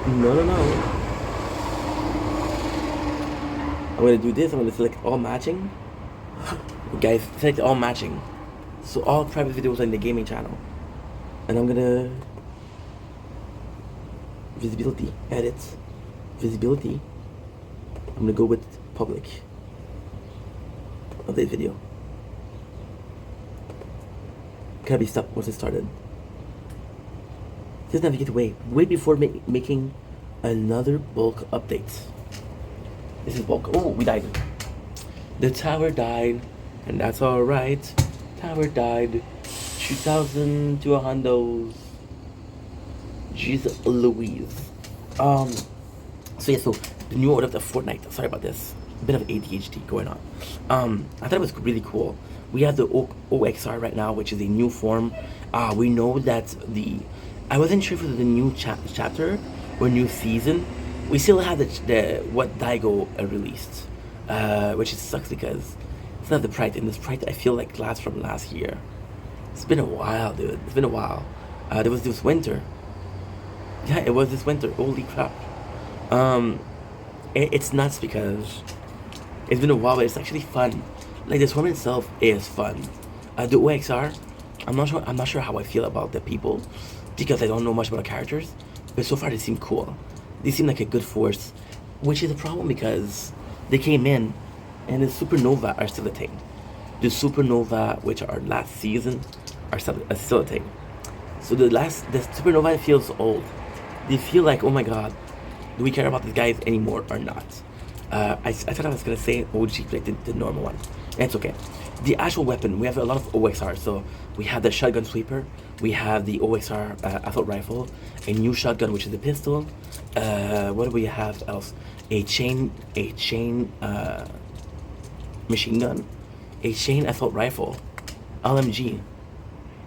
[SPEAKER 1] No. I'm gonna do this, I'm gonna select all matching. Guys, select all matching. So all private videos are in the gaming channel. And I'm gonna visibility, edit, visibility. I'm gonna go with public. Update video. Gotta be stopped once it started. Just navigate away. Wait before making another bulk update. This is bulk. Oh, we died. The tower died. And that's alright. Tower died. 2,000 to a hundos. Jeez Louise. So the new order of the Fortnite. Sorry about this. A bit of ADHD going on. I thought it was really cool. We have the OXR right now, which is a new form. We know that I wasn't sure if it was the new chapter or new season. We still have the what Daigo released, which sucks because it's not the Pride. And this Pride I feel like lasts from last year. It's been a while, dude. It's been a while. There was this winter. Yeah, it was this winter. Holy crap. It's nuts because it's been a while, but it's actually fun. Like, this woman itself is fun. The OXR, I'm not sure how I feel about the people because I don't know much about the characters, but so far they seem cool. They seem like a good force, which is a problem because they came in and the supernova are still a thing. The supernova, which are last season, are still a thing. So the supernova feels old. They feel like, oh my god, do we care about these guys anymore or not? I thought I was gonna say OG, but I did the normal one. It's okay. The actual weapon, we have a lot of OXR. So we have the shotgun sweeper, we have the OXR assault rifle, a new shotgun which is the pistol. What do we have else? A chain machine gun, a chain assault rifle, LMG.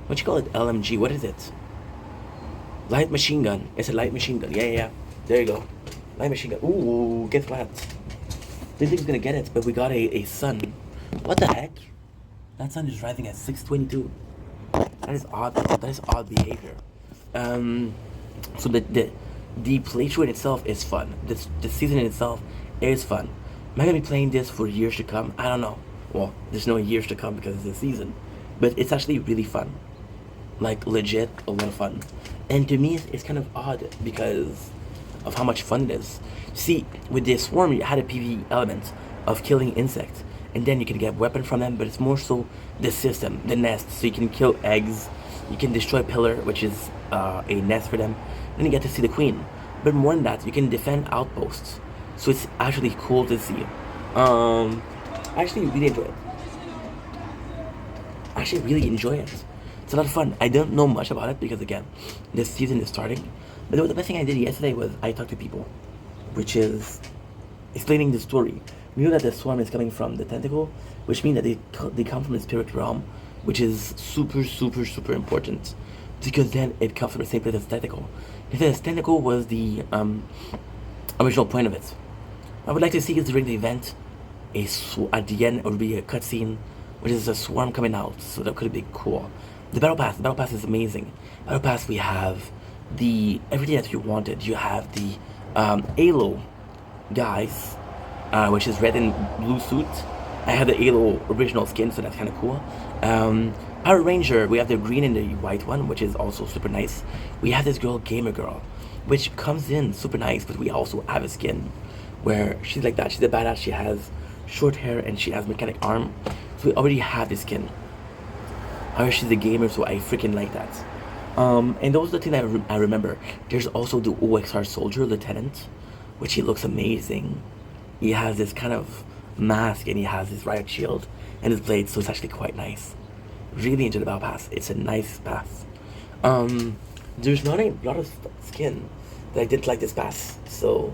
[SPEAKER 1] What you call it? LMG. What is it? Light machine gun. It's a light machine gun. Yeah. There you go. Light machine gun. Ooh, guess what? Didn't think we was gonna get it, but we got a sun. What the heck? That sun is rising at 6:22. That is odd. That is odd behavior. So the playthrough in itself is fun. The season in itself is fun. Am I gonna be playing this for years to come? I don't know. Well, there's no years to come because it's the season, but it's actually really fun. Like, legit a lot of fun. And to me, it's kind of odd because of how much fun it is. See, with the swarm, you had a PvE element of killing insects, and then you can get weapon from them, but it's more so the system, the nest. So you can kill eggs, you can destroy pillar, which is a nest for them, then you get to see the queen. But more than that, you can defend outposts. So it's actually cool to see. Um, I actually really enjoy it. I actually really enjoy it. It's a lot of fun. I don't know much about it because again, this season is starting. But the best thing I did yesterday was I talked to people, which is explaining the story. We know that the swarm is coming from the tentacle, which means that they come from the spirit realm, which is super super super important, because then it comes from the same place as tentacle. Because tentacle was the original point of it. I would like to see it during the event. At the end, it would be a cutscene, which is a swarm coming out. So that could be cool. The battle pass. The battle pass is amazing. Battle pass. We have the everything that you wanted. You have the Halo guys, which is red and blue suit. I have the Halo original skin, so that's kind of cool. Power Ranger, we have the green and the white one, which is also super nice. We have this girl, Gamer Girl, which comes in super nice, but we also have a skin where she's like that. She's a badass. She has short hair and she has mechanic arm. So we already have this skin. However, she's a gamer, so I freaking like that. And those are the things I remember. There's also the OXR Soldier Lieutenant, which he looks amazing. He has this kind of mask and he has his riot shield and his blade, so it's actually quite nice. Really into the battle pass. It's a nice pass. There's not a lot of skin that I didn't like this pass, so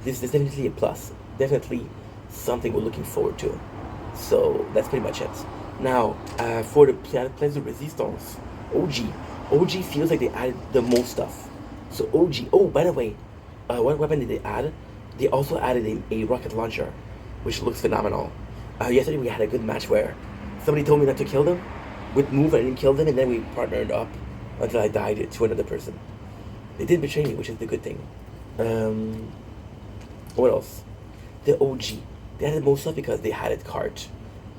[SPEAKER 1] this is definitely a plus. Definitely something we're looking forward to. So that's pretty much it. Now, for the Plains of Resistance, OG feels like they added the most stuff. So OG, oh, by the way, what weapon did they add? They also added a rocket launcher, which looks phenomenal. Yesterday we had a good match where somebody told me not to kill them. With move, I didn't kill them, and then we partnered up until I died to another person. They did betray me, which is the good thing. What else? The OG. They added most stuff because they had it cart.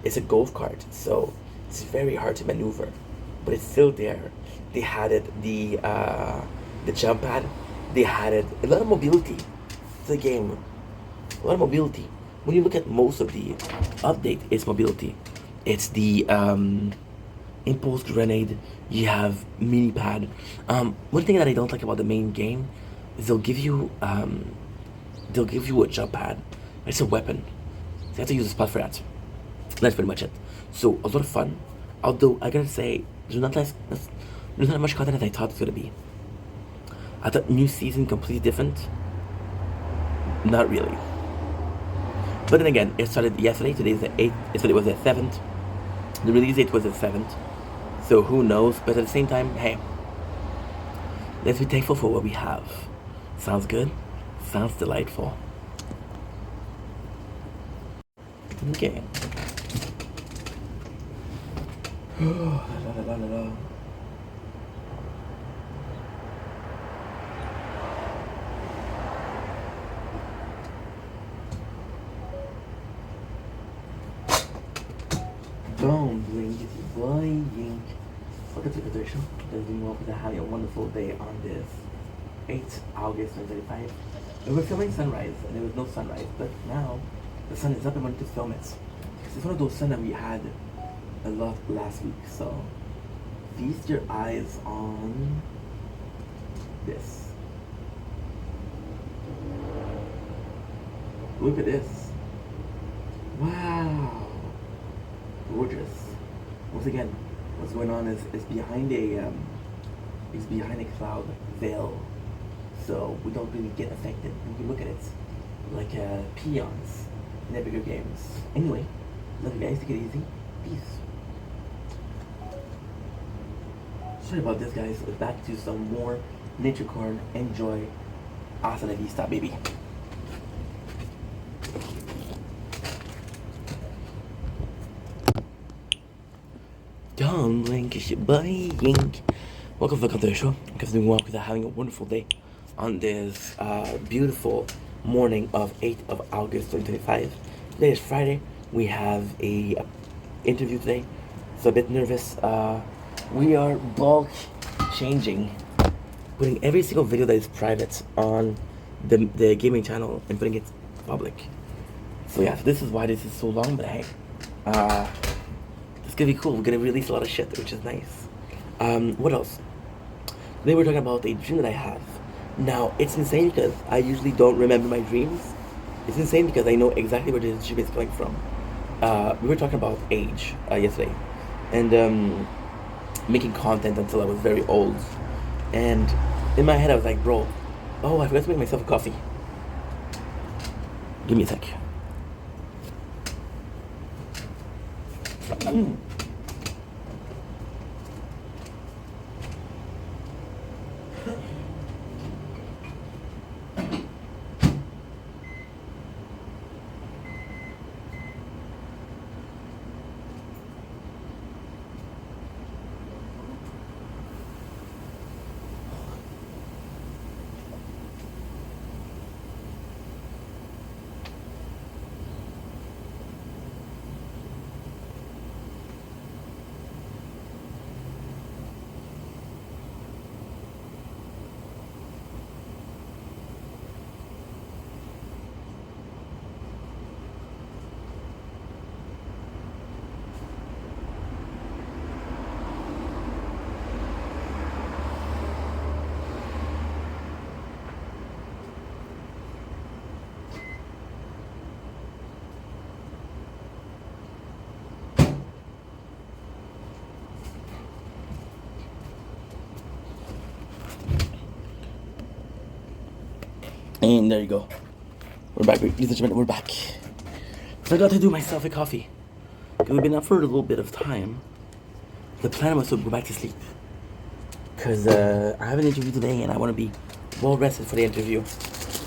[SPEAKER 1] It's a golf cart, so it's very hard to maneuver, but it's still there. They had it the jump pad. They had it a lot of mobility. It's a game. A lot of mobility. When you look at most of the update, it's mobility. It's the impulse grenade. You have mini pad. One thing that I don't like about the main game is they'll give you a jump pad. It's a weapon. So you have to use a spot for that. That's pretty much it. So a lot of fun. Although I gotta say, there's not much content as I thought it was gonna be. I thought new season completely different. Not really. But then again, it started yesterday. Today is the 8th. Yesterday was the 7th. The release date was the 7th. So who knows? But at the same time, hey, let's be thankful for what we have. Sounds good? Sounds delightful. Okay. Don't blink, it's your boy Yink. Welcome to the Show. Doing well for having a wonderful day on this 8th August 2025. We were filming sunrise and there was no sunrise, but now the sun is up and wanted to film it. It's one of those sun that we had a lot last week, so feast your eyes on this. Look at this. Wow. Gorgeous. Once again, what's going on is behind a cloud veil, so we don't really get affected. We can look at it like peons in their bigger games. Anyway, love you guys. Take it easy. Peace. Sorry about this, guys. Back to some more nature corn. Enjoy. Hasta la vista, baby. Don't blink, it's your boy Yink. Welcome to the show. Because doing well, because I'm having a wonderful day on this beautiful morning of 8th of August 2025. Today is Friday. We have a interview today, so a bit nervous. We are bulk changing, putting every single video that is private on the gaming channel and putting it public. So yeah, so this is why this is so long, but hey, it's gonna be cool. We're gonna release a lot of shit, which is nice. What else? Today we're talking about a dream that I have. Now, it's insane because I usually don't remember my dreams. It's insane because I know exactly where this gym is coming from. We were talking about age yesterday, and making content until I was very old. And in my head, I was like, bro, oh, I forgot to make myself a coffee. Give me a sec. Mm. And there you go. We're back, ladies and gentlemen. We're back. Forgot to do myself a coffee. We've been up for a little bit of time. The plan was to go back to sleep because I have an interview today and I want to be well rested for the interview.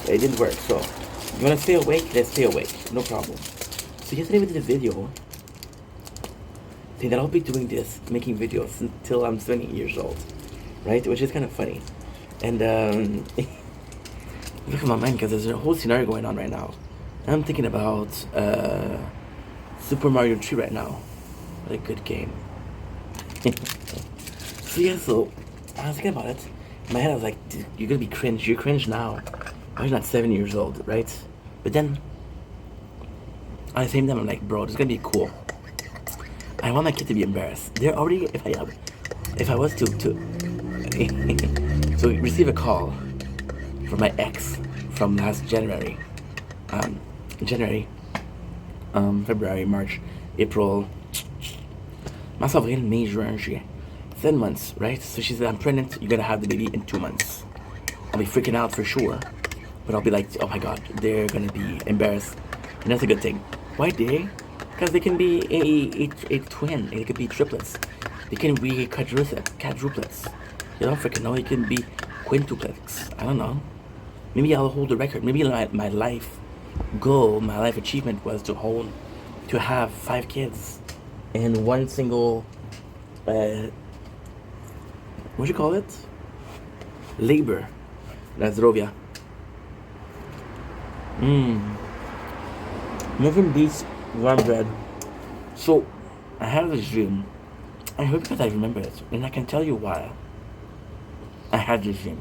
[SPEAKER 1] It didn't work, so you want to stay awake? Let's stay awake. No problem. So yesterday we did a video saying that I'll be doing this, making videos until I'm 20 years old, right? Which is kind of funny. And look at my mind because there's a whole scenario going on right now. I'm thinking about Super Mario 3 right now. What a good game. So yeah, so I was thinking about it. In my head I was like, dude, you're gonna be cringe. You're cringe now. Why are you not 7 years old, right? But then at the same time I'm like, bro, this is gonna be cool. I want my kid to be embarrassed. They're already, if I was to so receive a call from my ex from last January, February, March, April, mars, avril, May, juin, juillet. 7 months, right? So she said, I'm pregnant, you're gonna have the baby in 2 months. I'll be freaking out for sure, but I'll be like, oh my god, they're gonna be embarrassed. And that's a good thing. Why they? Because they can be a twin, it could be triplets. They can be quadruplets. You don't freaking know, it can be quintuplets. I don't know. Maybe I'll hold the record. Maybe my life goal, my life achievement was to have 5 kids in one single, what do you call it? Labor. Na zdrowia. Nothing beats warm bread. So, I had this dream. I hope because I remember it, and I can tell you why I had this dream.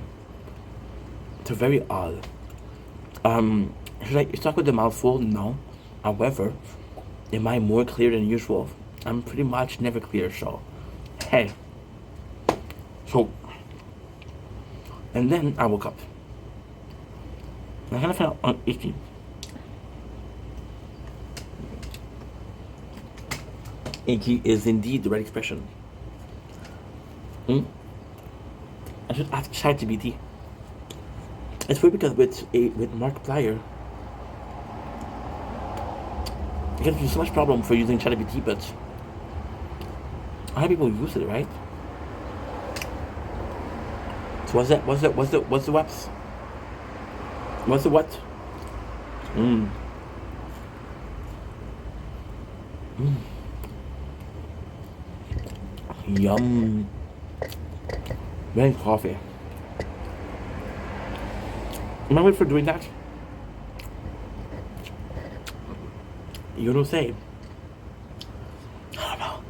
[SPEAKER 1] It's very odd. Should I talk with the mouth full? No. However, am I more clear than usual? I'm pretty much never clear, so hey. So, and then I woke up. I kind of felt icky. Icky is indeed the right expression. I should ask ChatGPT. It's weird because with Markiplier, because there's so much problem for using ChatGPT, but a lot of people use it, right? So what's the webs? What's the what? Yum. Very coffee. Am I waiting for doing that? You don't say. I don't know.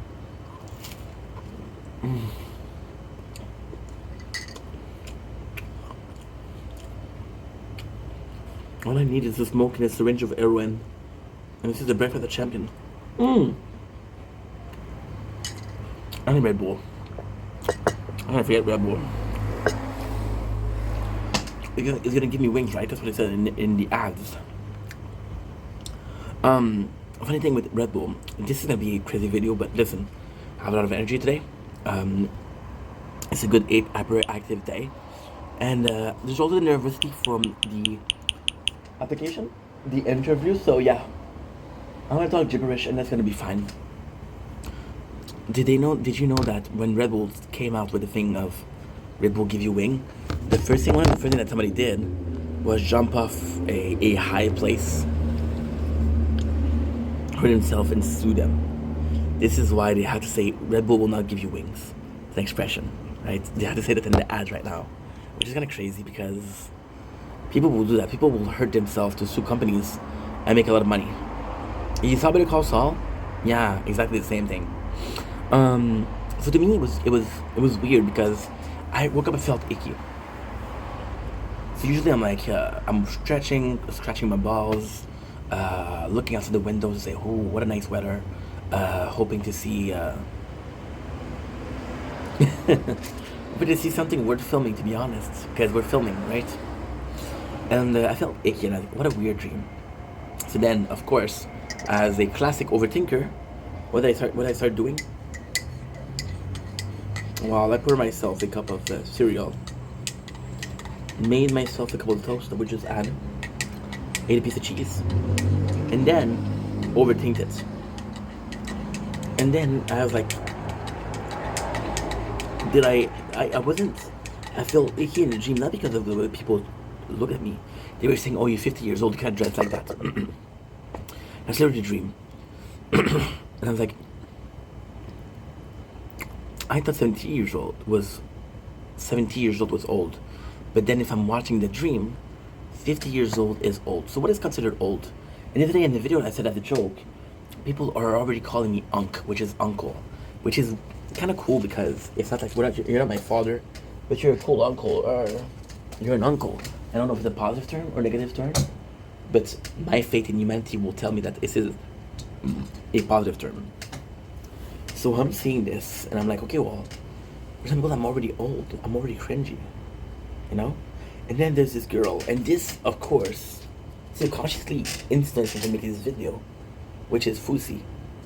[SPEAKER 1] All I need is a smoke and a syringe of heroin. And this is the breakfast of the champion. And a Red Bull. I'm gonna forget Red Bull. It's gonna give me wings, right? That's what it said in the ads. Funny thing with Red Bull, this is gonna be a crazy video, but listen, I have a lot of energy today. Um, it's a good 8-hour active day, and there's also the nervousness from the application, the interview. So yeah, I'm gonna talk gibberish, and that's gonna be fine. Did you know that when Red Bull came out with the thing of Red Bull give you wing, one of the first thing that somebody did was jump off a high place, hurt himself, and sue them. This is why they have to say Red Bull will not give you wings. It's an expression, right? They have to say that in the ads right now, which is kind of crazy because people will do that. People will hurt themselves to sue companies and make a lot of money. You saw Better Call Saul? Yeah, exactly the same thing. So to me, it was weird because I woke up and felt icky. So usually I'm like, I'm scratching my balls, looking outside the window to say, "Oh, what a nice weather," hoping to see, hoping to see something worth filming. To be honest, because we're filming, right? And I felt icky, and I what a weird dream. So then, of course, as a classic overthinker, what I start doing? Well, I poured myself a cup of cereal, made myself a couple of toast, I would just add, ate a piece of cheese, and then overthinked it. And then I was like, I wasn't, I felt icky in the dream, not because of the way people look at me. They were saying, "Oh, you're 50 years old, you can't dress like that." That's literally a dream. And I was like, I thought 70 years old was old. But then if I'm watching the dream, 50 years old is old. So what is considered old? And the other day in the video I said as a joke, people are already calling me Unc, which is uncle, which is kind of cool because it's not like you're not my father, but you're a cool uncle, or you're an uncle. I don't know if it's a positive term or negative term, but my faith in humanity will tell me that this is a positive term. So I'm seeing this and I'm like, okay, well, for example, I'm already old. I'm already cringy, you know? And then there's this girl, and this, of course, subconsciously influenced me to make this video, which is Fusi.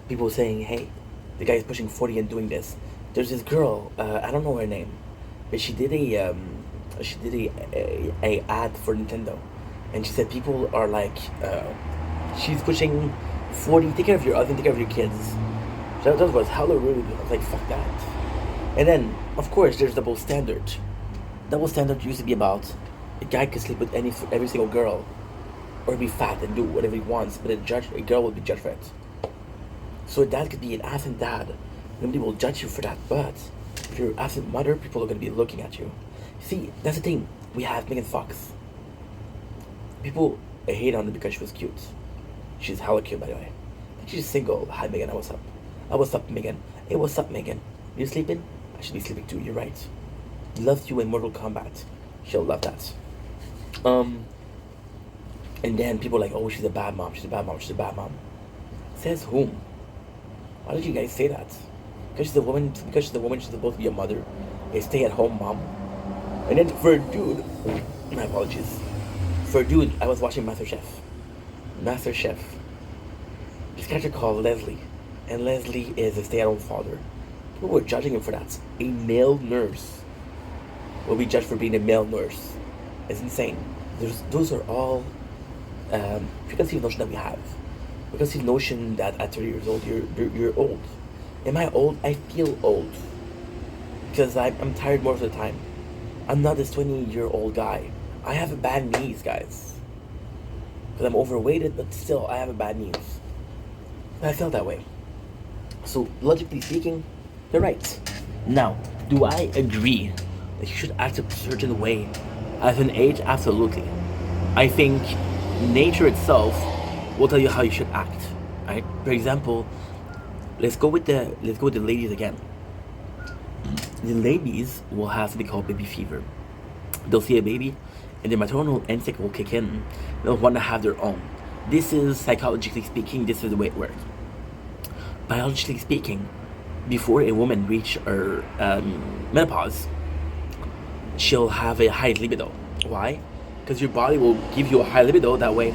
[SPEAKER 1] People saying, hey, the guy is pushing 40 and doing this. There's this girl, I don't know her name, but she did a ad for Nintendo, and she said people are like, she's pushing 40. Take care of your husband, take care of your kids. That was hella rude. I was like, fuck that. And then, of course, there's double standard. Double standard used to be about a guy could sleep with every single girl, or be fat and do whatever he wants, but a girl will be judged for it. So a dad could be an absent dad. Nobody will judge you for that. But if you're an absent mother, people are gonna be looking at you. See, that's the thing. We have Megan Fox. People hate on her because she was cute. She's hella cute, by the way. She's single. Hi, Megan. What's up? What's up, Megan? Hey, what's up, Megan? You sleeping? I should be sleeping too. You're right. Loves you in Mortal Kombat. She'll love that. And then people are like, oh, she's a bad mom. She's a bad mom. She's a bad mom. Says whom? Why did you guys say that? Because she's a woman. Because she's a woman. She's supposed to be a mother, a stay-at-home mom. And then for a dude, my apologies. For a dude, I was watching MasterChef. This character called Leslie, and Leslie is a stay-at-home father. People were judging him for that. A male nurse will be judged for being a male nurse. It's insane. Those are all preconceived notion that we have. Preconceived notion that at 30 years old you're old. Am I old? I feel old because I'm tired most of the time. I'm not this 20-year-old guy. I have a bad knees, guys. Because I'm overweighted, but still I have a bad knees. And I felt that way. So logically speaking, you're right. Now, do I agree that you should act a certain way at an age? Absolutely. I think nature itself will tell you how you should act. Right? For example, let's go with the ladies again. The ladies will have something called baby fever. They'll see a baby, and their maternal instinct will kick in. They'll want to have their own. This is psychologically speaking. This is the way it works. Biologically speaking, before a woman reaches her menopause, she'll have a high libido. Why? Because your body will give you a high libido. That way,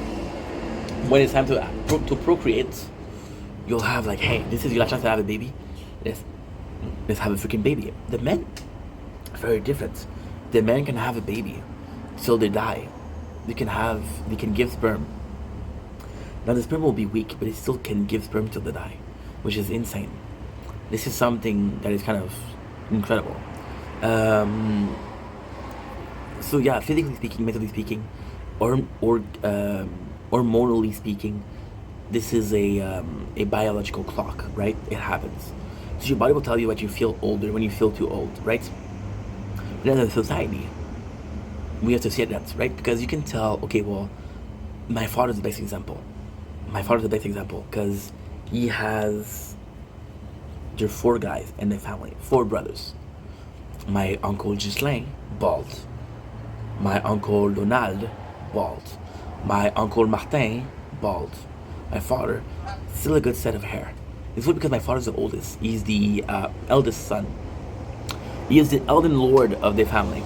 [SPEAKER 1] when it's time to procreate, you'll have like, hey, this is your last chance to have a baby. Let's have a freaking baby. The men are very different. The men can have a baby till they die. They can give sperm. Now the sperm will be weak, but it still can give sperm till they die, which is insane. This is something that is kind of incredible. So yeah, physically speaking, mentally speaking, or morally speaking, this is a biological clock, right? It happens. So your body will tell you what you feel older when you feel too old, right? But as a society, we associate that, right? Because you can tell, okay, well, my father's the best example. My father's the best example because he has, there are 4 guys in the family, 4 brothers. My uncle Ghislain, bald. My uncle Donald, bald. My uncle Martin, bald. My father, still a good set of hair. It's because my father's the oldest. He's the eldest son. He is the Elden Lord of the family.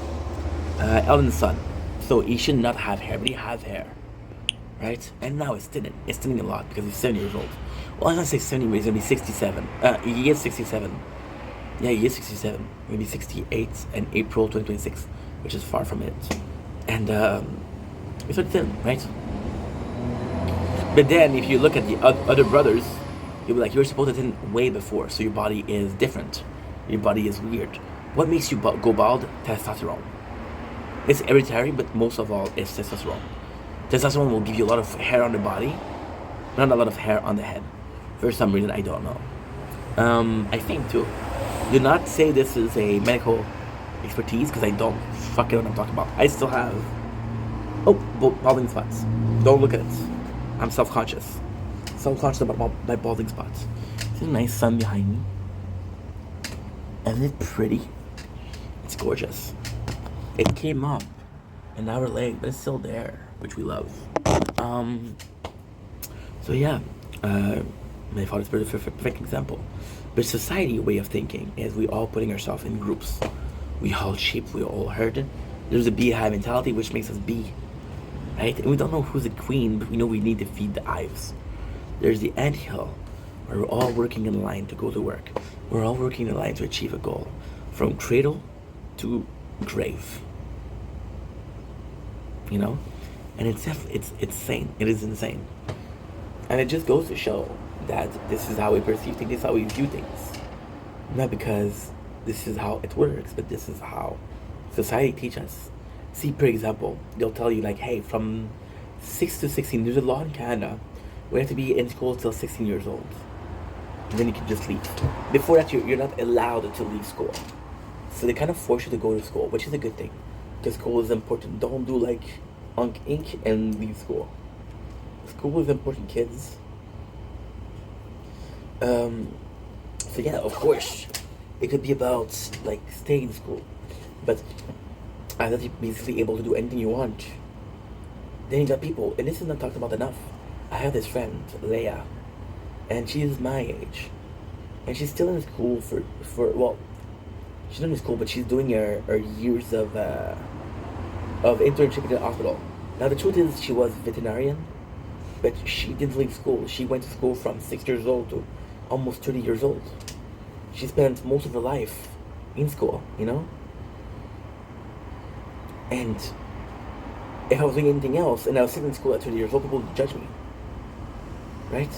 [SPEAKER 1] Elden's son. So he should not have hair, but he has hair. Right? And now it's thinning. It's thinning a lot because he's 70 years old. Well, I'm going to say 70, but he's going to be 67. He is 67. Yeah, he is 67. Maybe 68 in April 2026, which is far from it. And it's very thin, right? But then if you look at the other brothers, you'll be like, you're supposed to thin way before, so your body is different. Your body is weird. What makes you go bald? Testosterone. It's hereditary, but most of all, it's testosterone. Testosterone will give you a lot of hair on the body, not a lot of hair on the head. For some reason, I don't know. I think too. Do not say this is a medical expertise, because I don't fucking know what I'm talking about. I still have, balding spots. Don't look at it. I'm self-conscious. Self-conscious about my balding spots. There's a nice sun behind me. Isn't it pretty? It's gorgeous. It came up an hour late, but it's still there, which we love. So yeah, my father's a perfect example. But society way of thinking is we all putting ourselves in groups. We all sheep, we all herd. There's a beehive mentality which makes us bee, right? And we don't know who's the queen, but we know we need to feed the hives. There's the anthill, where we're all working in line to go to work. We're all working in line to achieve a goal, from cradle to grave. You know, and it's insane. It is insane, and it just goes to show that this is how we perceive things. This is how we view things, not because this is how it works, but this is how society teaches us. See, for example, they'll tell you like, hey, from 6 to 16, there's a law in Canada. We have to be in school till 16 years old, and then you can just leave. Before that, you're not allowed to leave school. So they kind of force you to go to school, which is a good thing, because school is important. Don't do like Unk Inc. and leave school. School is important, kids. So yeah, of course, it could be about like staying in school, but I'm not basically able to do anything you want. Then you got people, and this is not talked about enough. I have this friend, Leia, and she's my age, and she's still in school for well, she's not in school, but she's doing her years of internship in the hospital. Now the truth is, she was veterinarian, but she didn't leave school. She went to school from 6 years old to almost 30 years old. She spent most of her life in school, you know? And if I was doing anything else and I was sitting in school at 30 years old, people would judge me. Right?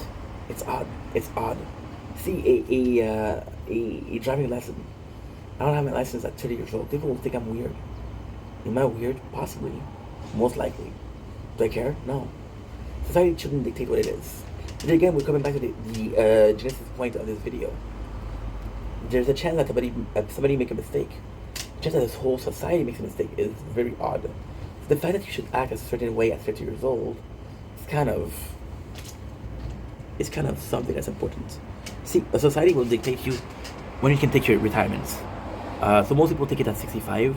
[SPEAKER 1] It's odd. It's odd. See, a driving lesson. I don't have my license at 30 years old. People will think I'm weird. Am I weird? Possibly. Most likely. Do I care? No. Society shouldn't dictate what it is. But again, we're coming back to the genesis point of this video. There's a chance that somebody make a mistake. The chance that this whole society makes a mistake is very odd. So the fact that you should act a certain way at 50 years old is kind of something that's important. See, a society will dictate you when you can take your retirements. So most people take it at 65.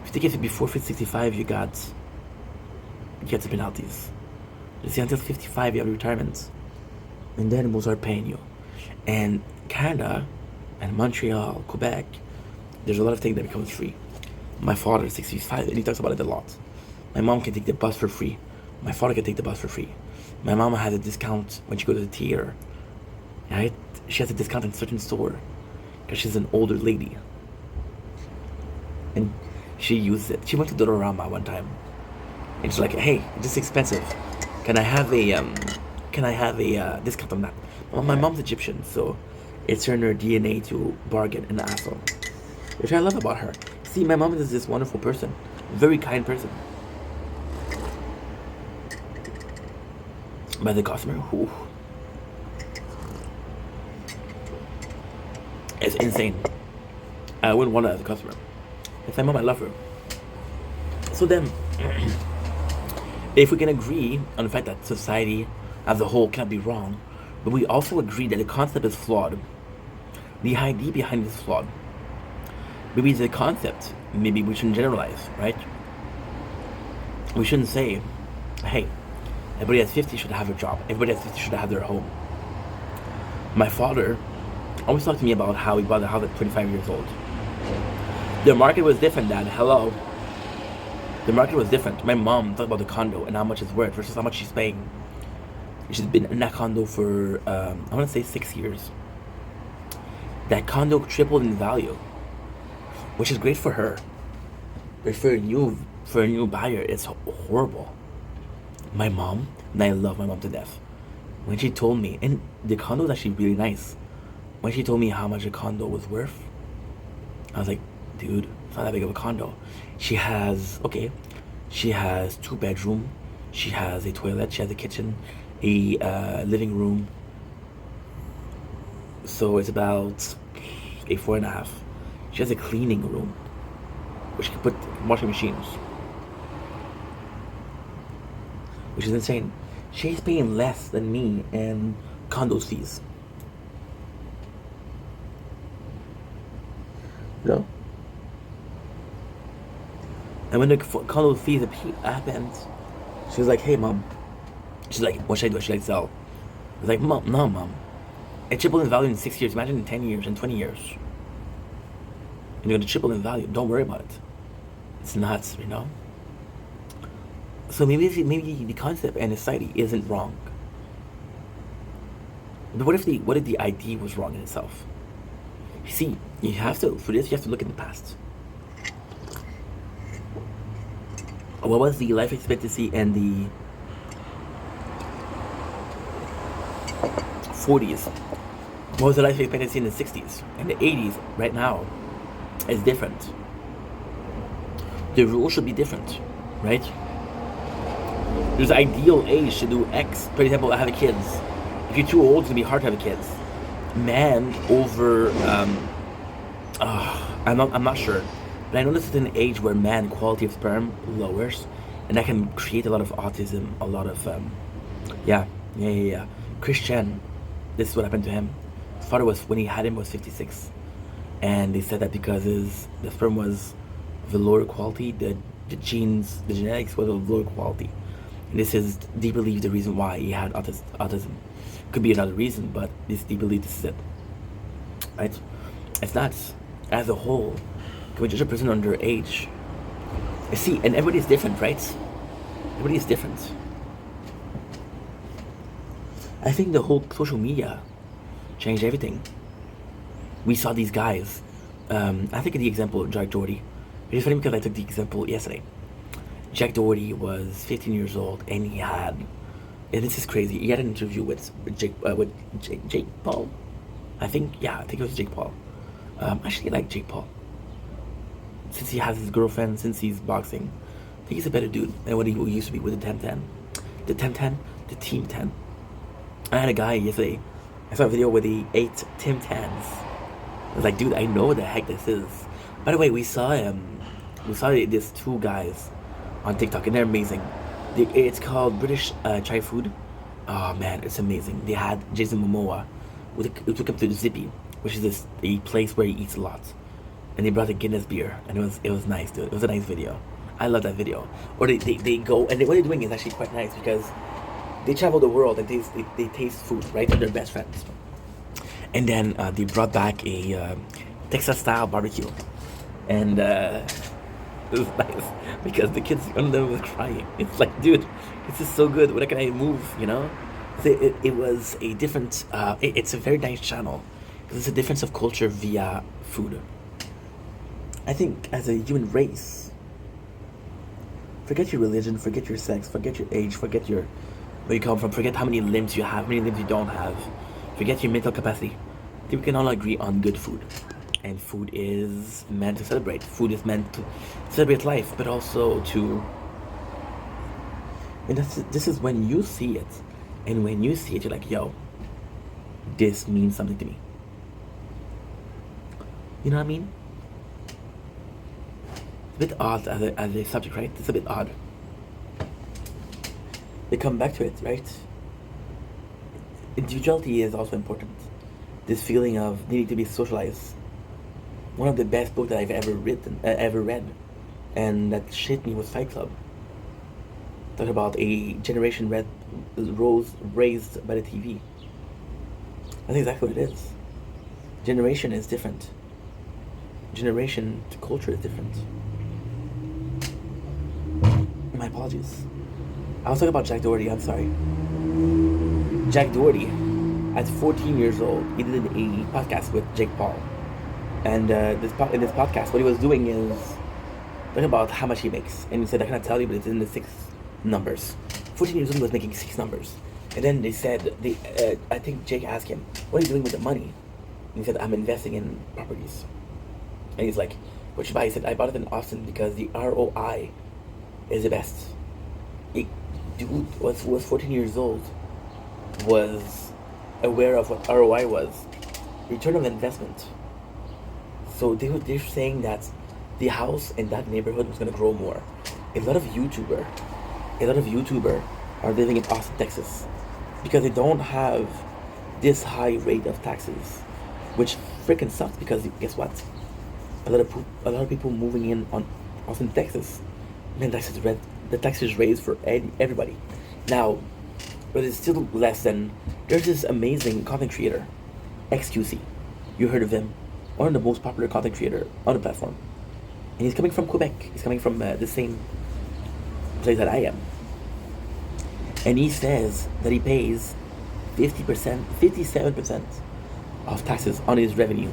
[SPEAKER 1] If you take it before 65, you get the penalties. You see, until 55, you have retirement, and then we'll start paying you. And Canada and Montreal, Quebec, there's a lot of things that becomes free. My father is 65, and he talks about it a lot. My mom can take the bus for free. My father can take the bus for free. My mom has a discount when she goes to the theater, right? She has a discount in a certain store because she's an older lady, and she uses it. She went to Dollarama one time, and she's like, "Hey, this is expensive. Can I have a discount on that?" Well, my mom's Egyptian, so it's in her DNA to bargain and asshole, which I love about her. See, my mom is this wonderful person, very kind person. But the customer, whew, it's insane. I wouldn't want her as a customer. It's my mom, I love her. So then, if we can agree on the fact that society as a whole cannot be wrong, but we also agree that the concept is flawed, the idea behind it is flawed. Maybe it's a concept, maybe we shouldn't generalize, right? We shouldn't say, hey, everybody at 50 should have a job. Everybody at 50 should have their home. My father always talked to me about how he bought a house at 25 years old. The market was different, Dad. Hello. The market was different. My mom talked about the condo and how much it's worth versus how much she's paying. She's been in that condo for, I want to say 6 years. That condo tripled in value, which is great for her. But for a new buyer, it's horrible. My mom, and I love my mom to death, when she told me, and the condo is actually really nice, when she told me how much a condo was worth, I was like, dude, it's not that big of a condo. She has 2 bedroom, she has a toilet, she has a kitchen, a living room. So it's about a 4.5. She has a cleaning room, which she can put washing machines, which is insane. She's paying less than me in condos fees. No. And when the condo fees happened, she was like, "Hey, mom." She's like, "What should I do? Should I sell?" I was like, "Mom, no, mom. It tripled in value in 6 years. Imagine in 10 years and 20 years. And you're gonna triple in value. Don't worry about it. It's nuts, you know." So maybe the concept and the society isn't wrong. But what if the idea was wrong in itself? You see, for this you have to look in the past. What was the life expectancy in the 40s? What was the life expectancy in the 60s and the 80s? Right now, it's different. The rules should be different, right? There's an ideal age to do X. For example, I have kids. If you're too old, it's gonna be hard to have kids. Man over, I'm not sure, but I know this is an age where man quality of sperm lowers, and that can create a lot of autism, a lot of, yeah. Christian, this is what happened to him. His father when he had him was 56, and they said that because the sperm was of a lower quality, the genetics was of lower quality. And this is, they believe, the reason why he had autism. Could be another reason, but they believe this is it. Right? It's not, as a whole, can we judge a person under age? See, and everybody's different, right? Everybody is different. I think the whole social media changed everything. We saw these guys. I think of the example of Jack Doherty. It's funny because I took the example yesterday. Jack Doherty was 15 years old, and and this is crazy. He had an interview with Jake Paul. I think it was Jake Paul. Actually, I like Jake Paul. Since he has his girlfriend, since he's boxing, I think he's a better dude than what he used to be with the 10-10. The 10-10, the Team 10. I had a guy yesterday, I saw a video where he ate Tim Tams. I was like, dude, I know what the heck this is. By the way, we saw these 2 guys on TikTok, and they're amazing. It's called British Chai Food. Oh man, it's amazing. They had Jason Momoa, who took him to the Zippy, which is a place where he eats a lot. And they brought a Guinness beer, and it was nice, dude. It was a nice video. I love that video. Or they go, and what they're doing is actually quite nice because they travel the world and they taste food, right? And they're best friends. And then they brought back a Texas style barbecue, and It was nice because the kids, one of them was crying. It's like, dude, this is so good. When can I move? You know, so it was a different. It's a very nice channel because it's a difference of culture via food. I think as a human race, forget your religion, forget your sex, forget your age, forget your where you come from, forget how many limbs you have, how many limbs you don't have, forget your mental capacity. I think we can all agree on good food. And food is meant to celebrate. Food is meant to celebrate life, but also to. And this is when you see it. And when you see it, you're like, yo, this means something to me. You know what I mean? It's a bit odd as a subject, right? It's a bit odd. They come back to it, right? Individuality is also important. This feeling of needing to be socialized. One of the best books that I've ever read, and that shit me was Fight Club. Talk about a generation raised by the TV. That's exactly what it is. Generation is different. Generation to culture is different. My apologies. I was talking about Jack Doherty. I'm sorry. Jack Doherty, at 14 years old, he did a podcast with Jake Paul. And in this podcast, what he was doing is talking about how much he makes. And he said, I cannot tell you, but it's in the six numbers. 14 years old, he was making six numbers. And then they said, I think Jake asked him, what are you doing with the money? And he said, I'm investing in properties. And he's like, what you buy? He said, I bought it in Austin because the ROI is the best. A dude was 14 years old, was aware of what ROI was, return on investment. So they're saying that the house in that neighborhood was gonna grow more. A lot of YouTuber are living in Austin, Texas, because they don't have this high rate of taxes, which freaking sucks. Because guess what? A lot of people moving in on Austin, Texas, man, the taxes raised for everybody. Now, but it's still less than. There's this amazing content creator, XQC. You heard of him? One of the most popular content creator on the platform. And he's coming from Quebec. He's coming from the same place that I am. And he says that he pays 50%, 57% of taxes on his revenue.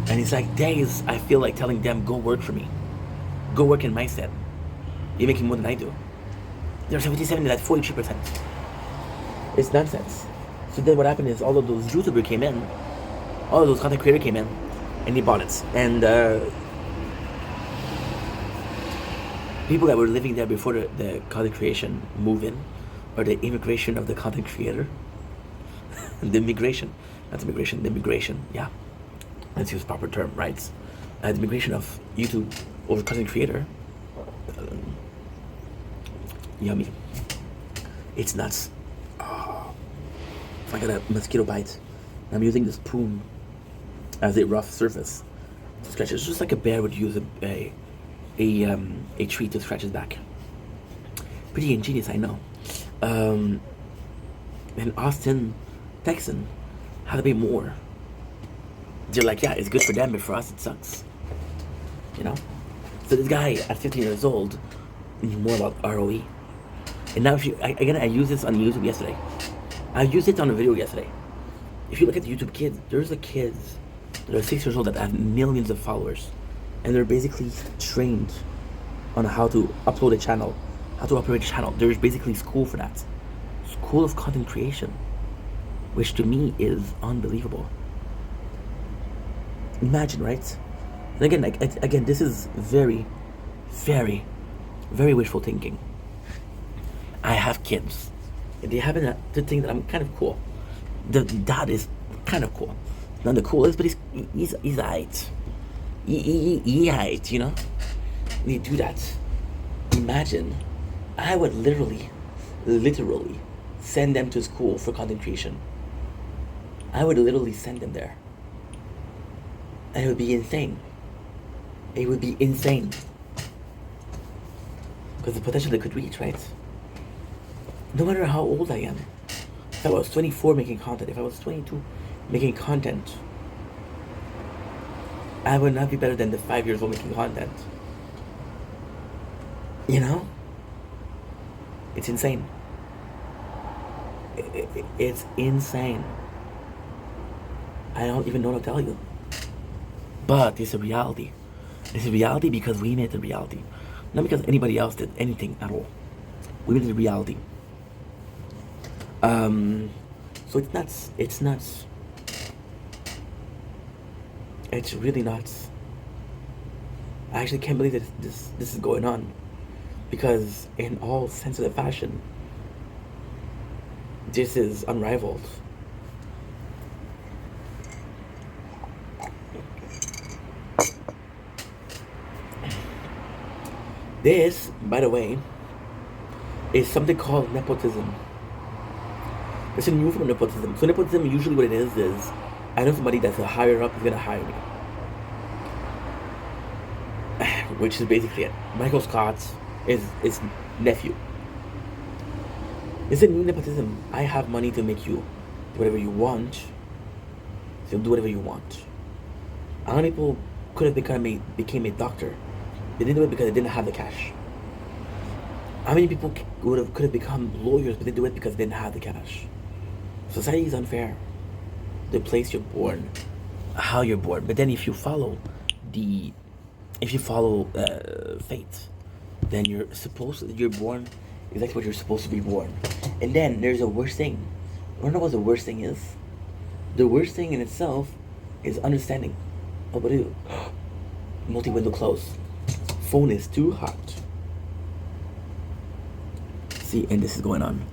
[SPEAKER 1] And he's like, days I feel like telling them, go work for me. Go work in my set. You're making more than I do. They're 77 to that 43%. It's nonsense. So then what happened is all of those YouTubers came in, all of those content creators came in, and they bought it. And people that were living there before the content creation move in, or the immigration of the content creator, the migration, yeah. Let's use proper term, right? The migration of YouTube over content creator. Yummy. It's nuts. I got a mosquito bite. I'm using the spoon as a rough surface to scratch it. It's just like a bear would use a tree to scratch his back. Pretty ingenious, I know. And Austin, Texan, had to pay more. They're like, yeah, it's good for them, but for us, it sucks. You know? So this guy at 15 years old knew more about ROE. And now, I used this on YouTube yesterday. I used it on a video yesterday. If you look at the YouTube kids, there's the kids that are 6 years old that have millions of followers. And they're basically trained on how to upload a channel, how to operate a channel. There's basically school for that. School of content creation. Which to me is unbelievable. Imagine, right? And again, this is very, very, very wishful thinking. I have kids. They happen to think that I'm kind of cool. The dad is kind of cool. Not the coolest, but he's aight. He aight, you know? They do that. Imagine, I would literally send them to school for content creation. I would literally send them there. And it would be insane. It would be insane. Because the potential they could reach, right? No matter how old I am. If I was 24 making content, if I was 22 making content, I would not be better than the 5 years old making content. You know? It's insane. It's insane. I don't even know what to tell you. But it's a reality. It's a reality because we made the reality. Not because anybody else did anything at all. We made the reality. So it's nuts. It's nuts. It's really nuts. I actually can't believe that this is going on. Because in all sensitive fashion, this is unrivaled. This, by the way, is something called nepotism. It's a new form of nepotism. So nepotism, usually what it is I know somebody that's a higher up is gonna hire me, which is basically it. Michael Scott is nephew. It's a new nepotism. I have money to make you do whatever you want. So do whatever you want. How many people could have became a doctor? They didn't do it because they didn't have the cash. How many people could have become lawyers, but they do it because they didn't have the cash? Society is unfair. The place you're born, how you're born. But then if you follow fate, then you're born exactly what you're supposed to be born. And then there's a worse thing. I don't know what the worst thing is. The worst thing in itself is understanding. Oh, but ew. Multi-window close. Phone is too hot. See, and this is going on.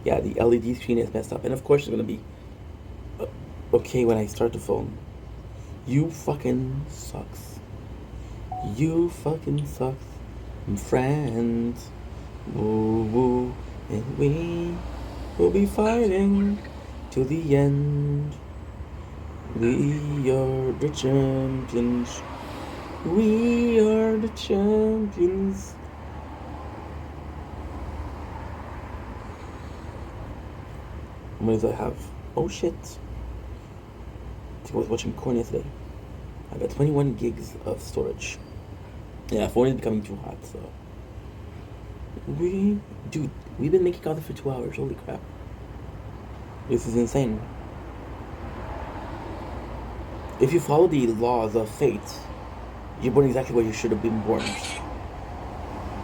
[SPEAKER 1] Yeah, the LED screen is messed up. And of course it's gonna be okay when I start the phone. You fucking sucks. You fucking sucks. Friends. Woo woo. And we will be fighting till the end. We are the champions. We are the champions. How many do I have? Oh shit. I was watching corn yesterday. I got 21 gigs of storage. Yeah, phone is becoming too hot, so. We've been making content for 2 hours. Holy crap. This is insane. If you follow the laws of fate, you're born exactly where you should have been born.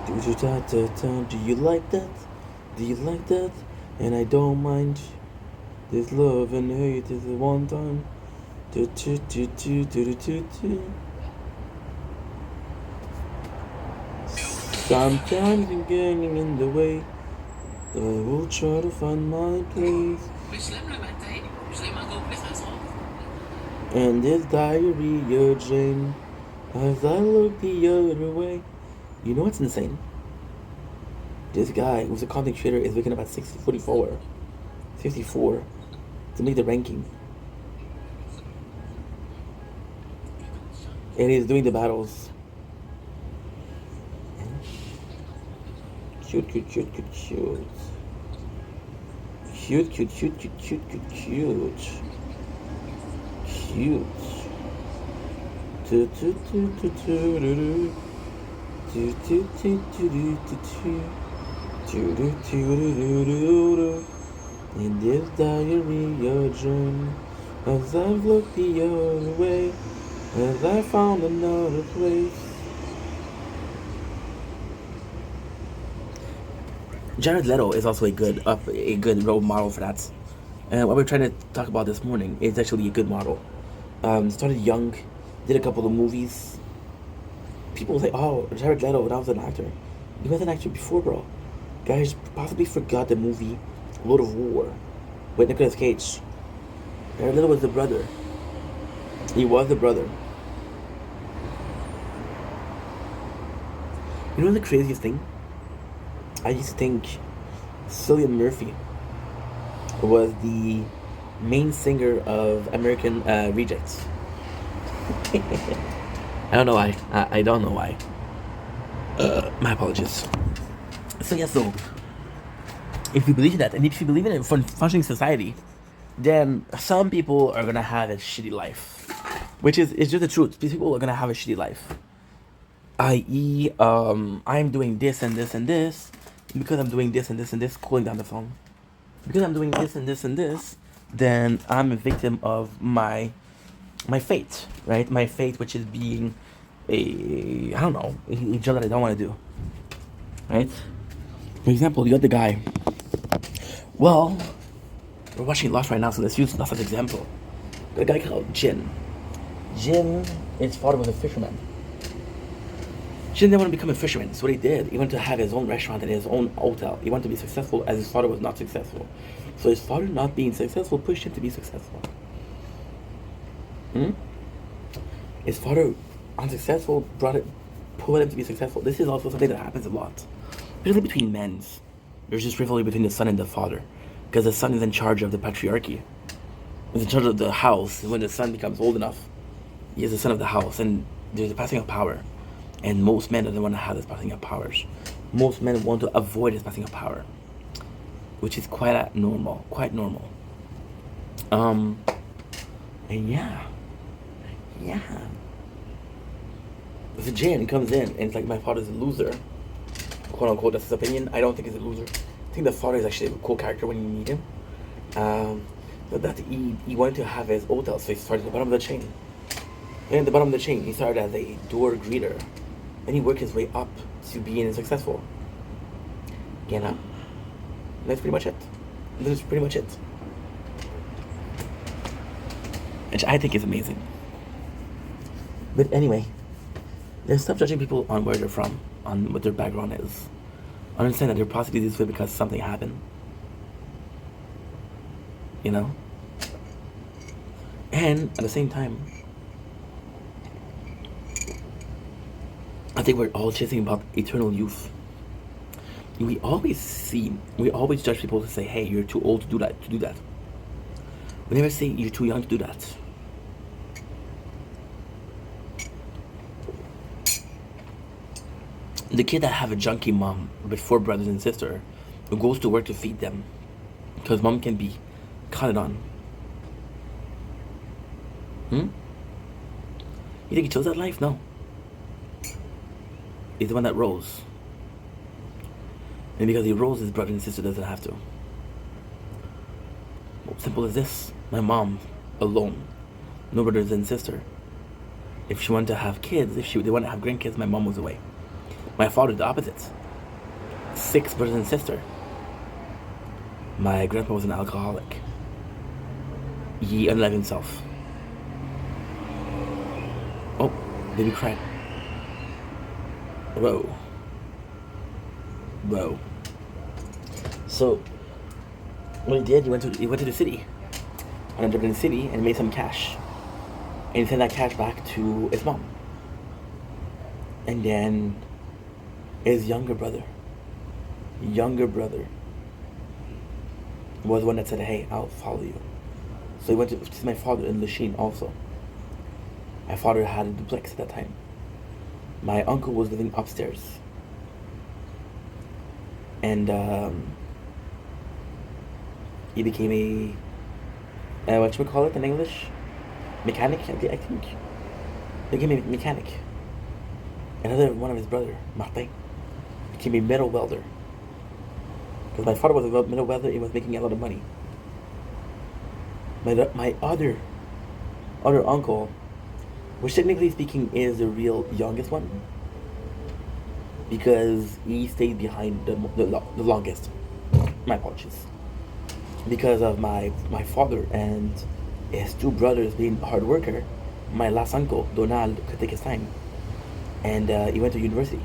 [SPEAKER 1] Do you like that? Do you like that? And I don't mind. This love and hate is a one time. Sometimes I'm getting in the way. I will try to find my place. And this diarrhea Jane, as I look the other way. You know what's insane? This guy who's a content creator is waking up at 54 to make the ranking. And he's doing the battles. Cute. In this diarrhea dream, as I've looked the other way, as I found another place. Jared Leto is also a good role model for that. And what we're trying to talk about this morning is actually a good model. Started young, did a couple of movies. People say, "Oh, Jared Leto, that was an actor." He was an actor before, bro. Guys possibly forgot the movie Lord of War with Nicolas Cage. Jared Leto was the brother. He was the brother. You know the craziest thing? I used to think Cillian Murphy was the main singer of American Rejects. I don't know why. I don't know why. My apologies. So yeah, so if you believe in that, and if you believe in a functioning society, then some people are gonna have a shitty life, which is it's just the truth. These people are gonna have a shitty life, i.e., I'm doing this and this and this because I'm doing this and this and this, cooling down the phone. Because I'm doing this and this and this, then I'm a victim of my fate, right? My fate, which is being I don't know, a job that I don't want to do, right? For example, you got the guy. Well, we're watching Lost right now, so let's use Lost as an example. The guy called Jin. Jin, his father was a fisherman. Jin didn't want to become a fisherman. So what he did, he wanted to have his own restaurant and his own hotel. He wanted to be successful as his father was not successful. So his father not being successful pushed him to be successful. His father, unsuccessful, pulled him to be successful. This is also something that happens a lot. Usually between men. There's just rivalry between the son and the father. Because the son is in charge of the patriarchy. He's in charge of the house. When the son becomes old enough, he is the son of the house. And there's a passing of power. And most men don't want to have this passing of powers. Most men want to avoid this passing of power. Which is quite normal. Quite normal. And yeah. The Jin comes in and it's like, my father's a loser. Quote unquote, that's his opinion. I don't think he's a loser. I think the father is actually a cool character when you meet him. But that he wanted to have his hotel, so he started at the bottom of the chain. And at the bottom of the chain, he started as a door greeter. Then he worked his way up to being successful. You know? That's pretty much it. Which I think is amazing. But anyway, let's stop judging people on where they're from, on what their background is. Understand that they're possibly this way because something happened. You know? And at the same time, I think we're all chasing about eternal youth. We always judge people to say, hey, you're too old to do that. We never say you're too young to do that. The kid that have a junkie mom with 4 brothers and sister who goes to work to feed them because mom can be counted on. You think he chose that life? No. He's the one that rose. And because he rose, his brother and sister doesn't have to. Well, simple as this. My mom, alone. No brothers and sister. If she wanted to have kids, they wanted to have grandkids, my mom was away. My father, the opposite. 6 brothers and sister. My grandpa was an alcoholic. He unalived himself. Oh, baby cried. Whoa. So, what he did, he went to the city. And ended up in the city and made some cash. And he sent that cash back to his mom. And then his younger brother was the one that said, hey, I'll follow you. So he went to see my father in Lachine also. My father had a duplex at that time. My uncle was living upstairs. And he became a, whatchamacallit in English? Mechanic, I think. He became a mechanic. Another one of his brother, Martin, became a metal welder. Because my father was a metal welder, he was making a lot of money. My other uncle, which technically speaking is the real youngest one, because he stayed behind the longest. My apologies. Because of my father and his 2 brothers being hard worker, my last uncle, Donald, could take his time. And he went to university.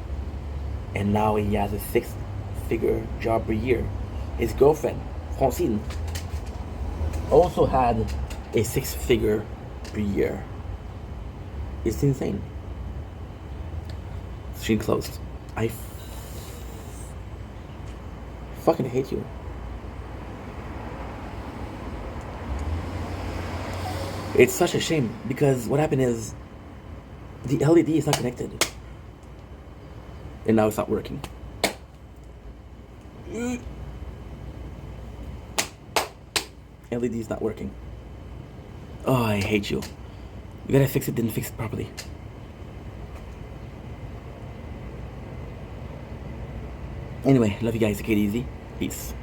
[SPEAKER 1] And now he has a 6-figure job per year. His girlfriend, Francine, also had a 6-figure per year. It's insane. Screen closed. I fucking hate you. It's such a shame because what happened is the LED is not connected. and now it's not working. LED's not working. Oh, I hate you. You gotta fix it, didn't fix it properly. Anyway, love you guys. Take it easy. Peace.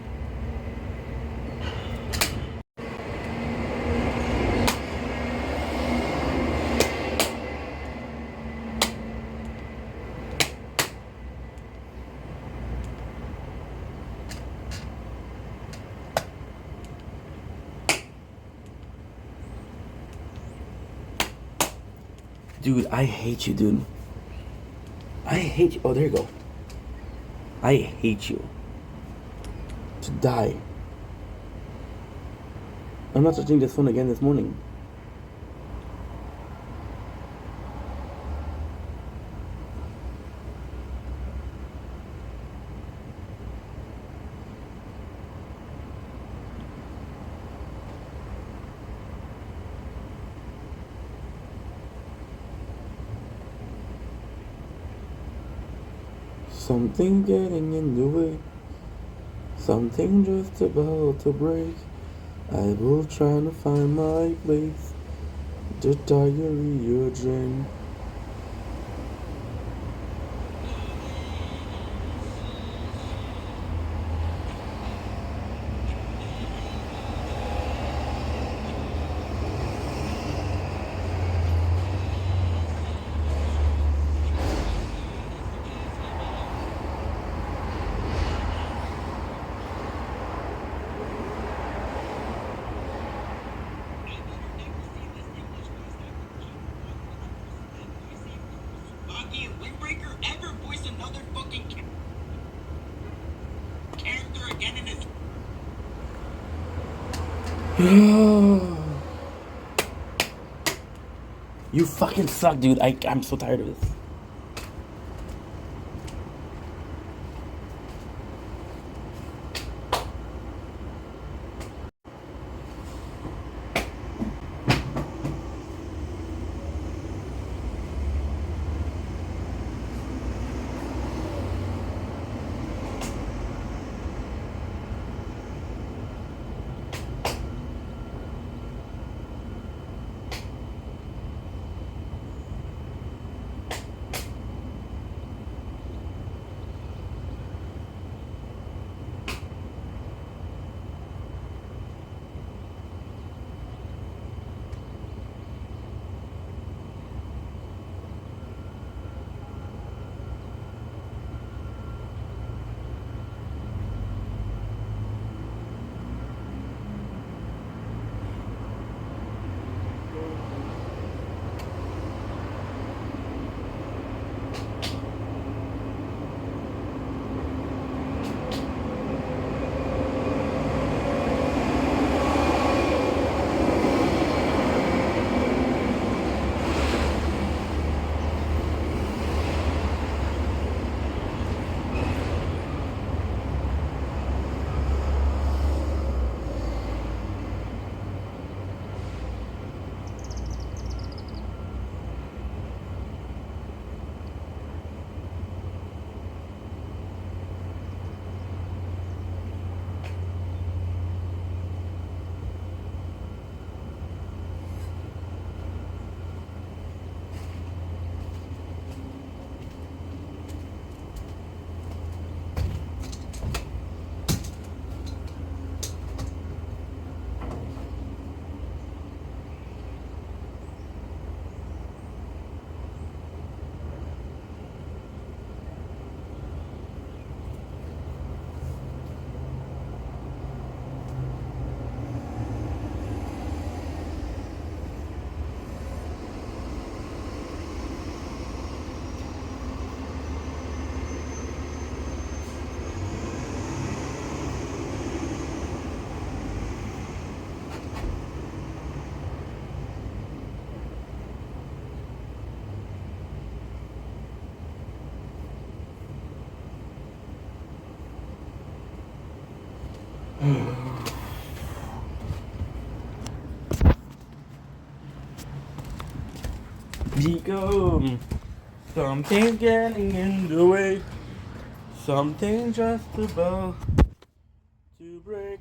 [SPEAKER 1] Dude, I hate you, dude. I hate you. Oh, there you go. I hate you. To die. I'm not touching this phone again this morning. Something getting in the way. Something just about to break. I will try to find my place. The diary you drain. You fucking suck, dude. I'm so tired of this. Nico, something's getting in the way. Something just about to break.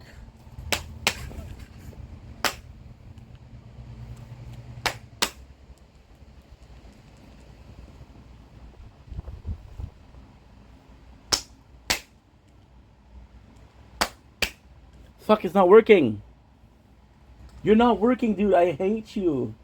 [SPEAKER 1] Fuck, it's not working. You're not working, dude. I hate you.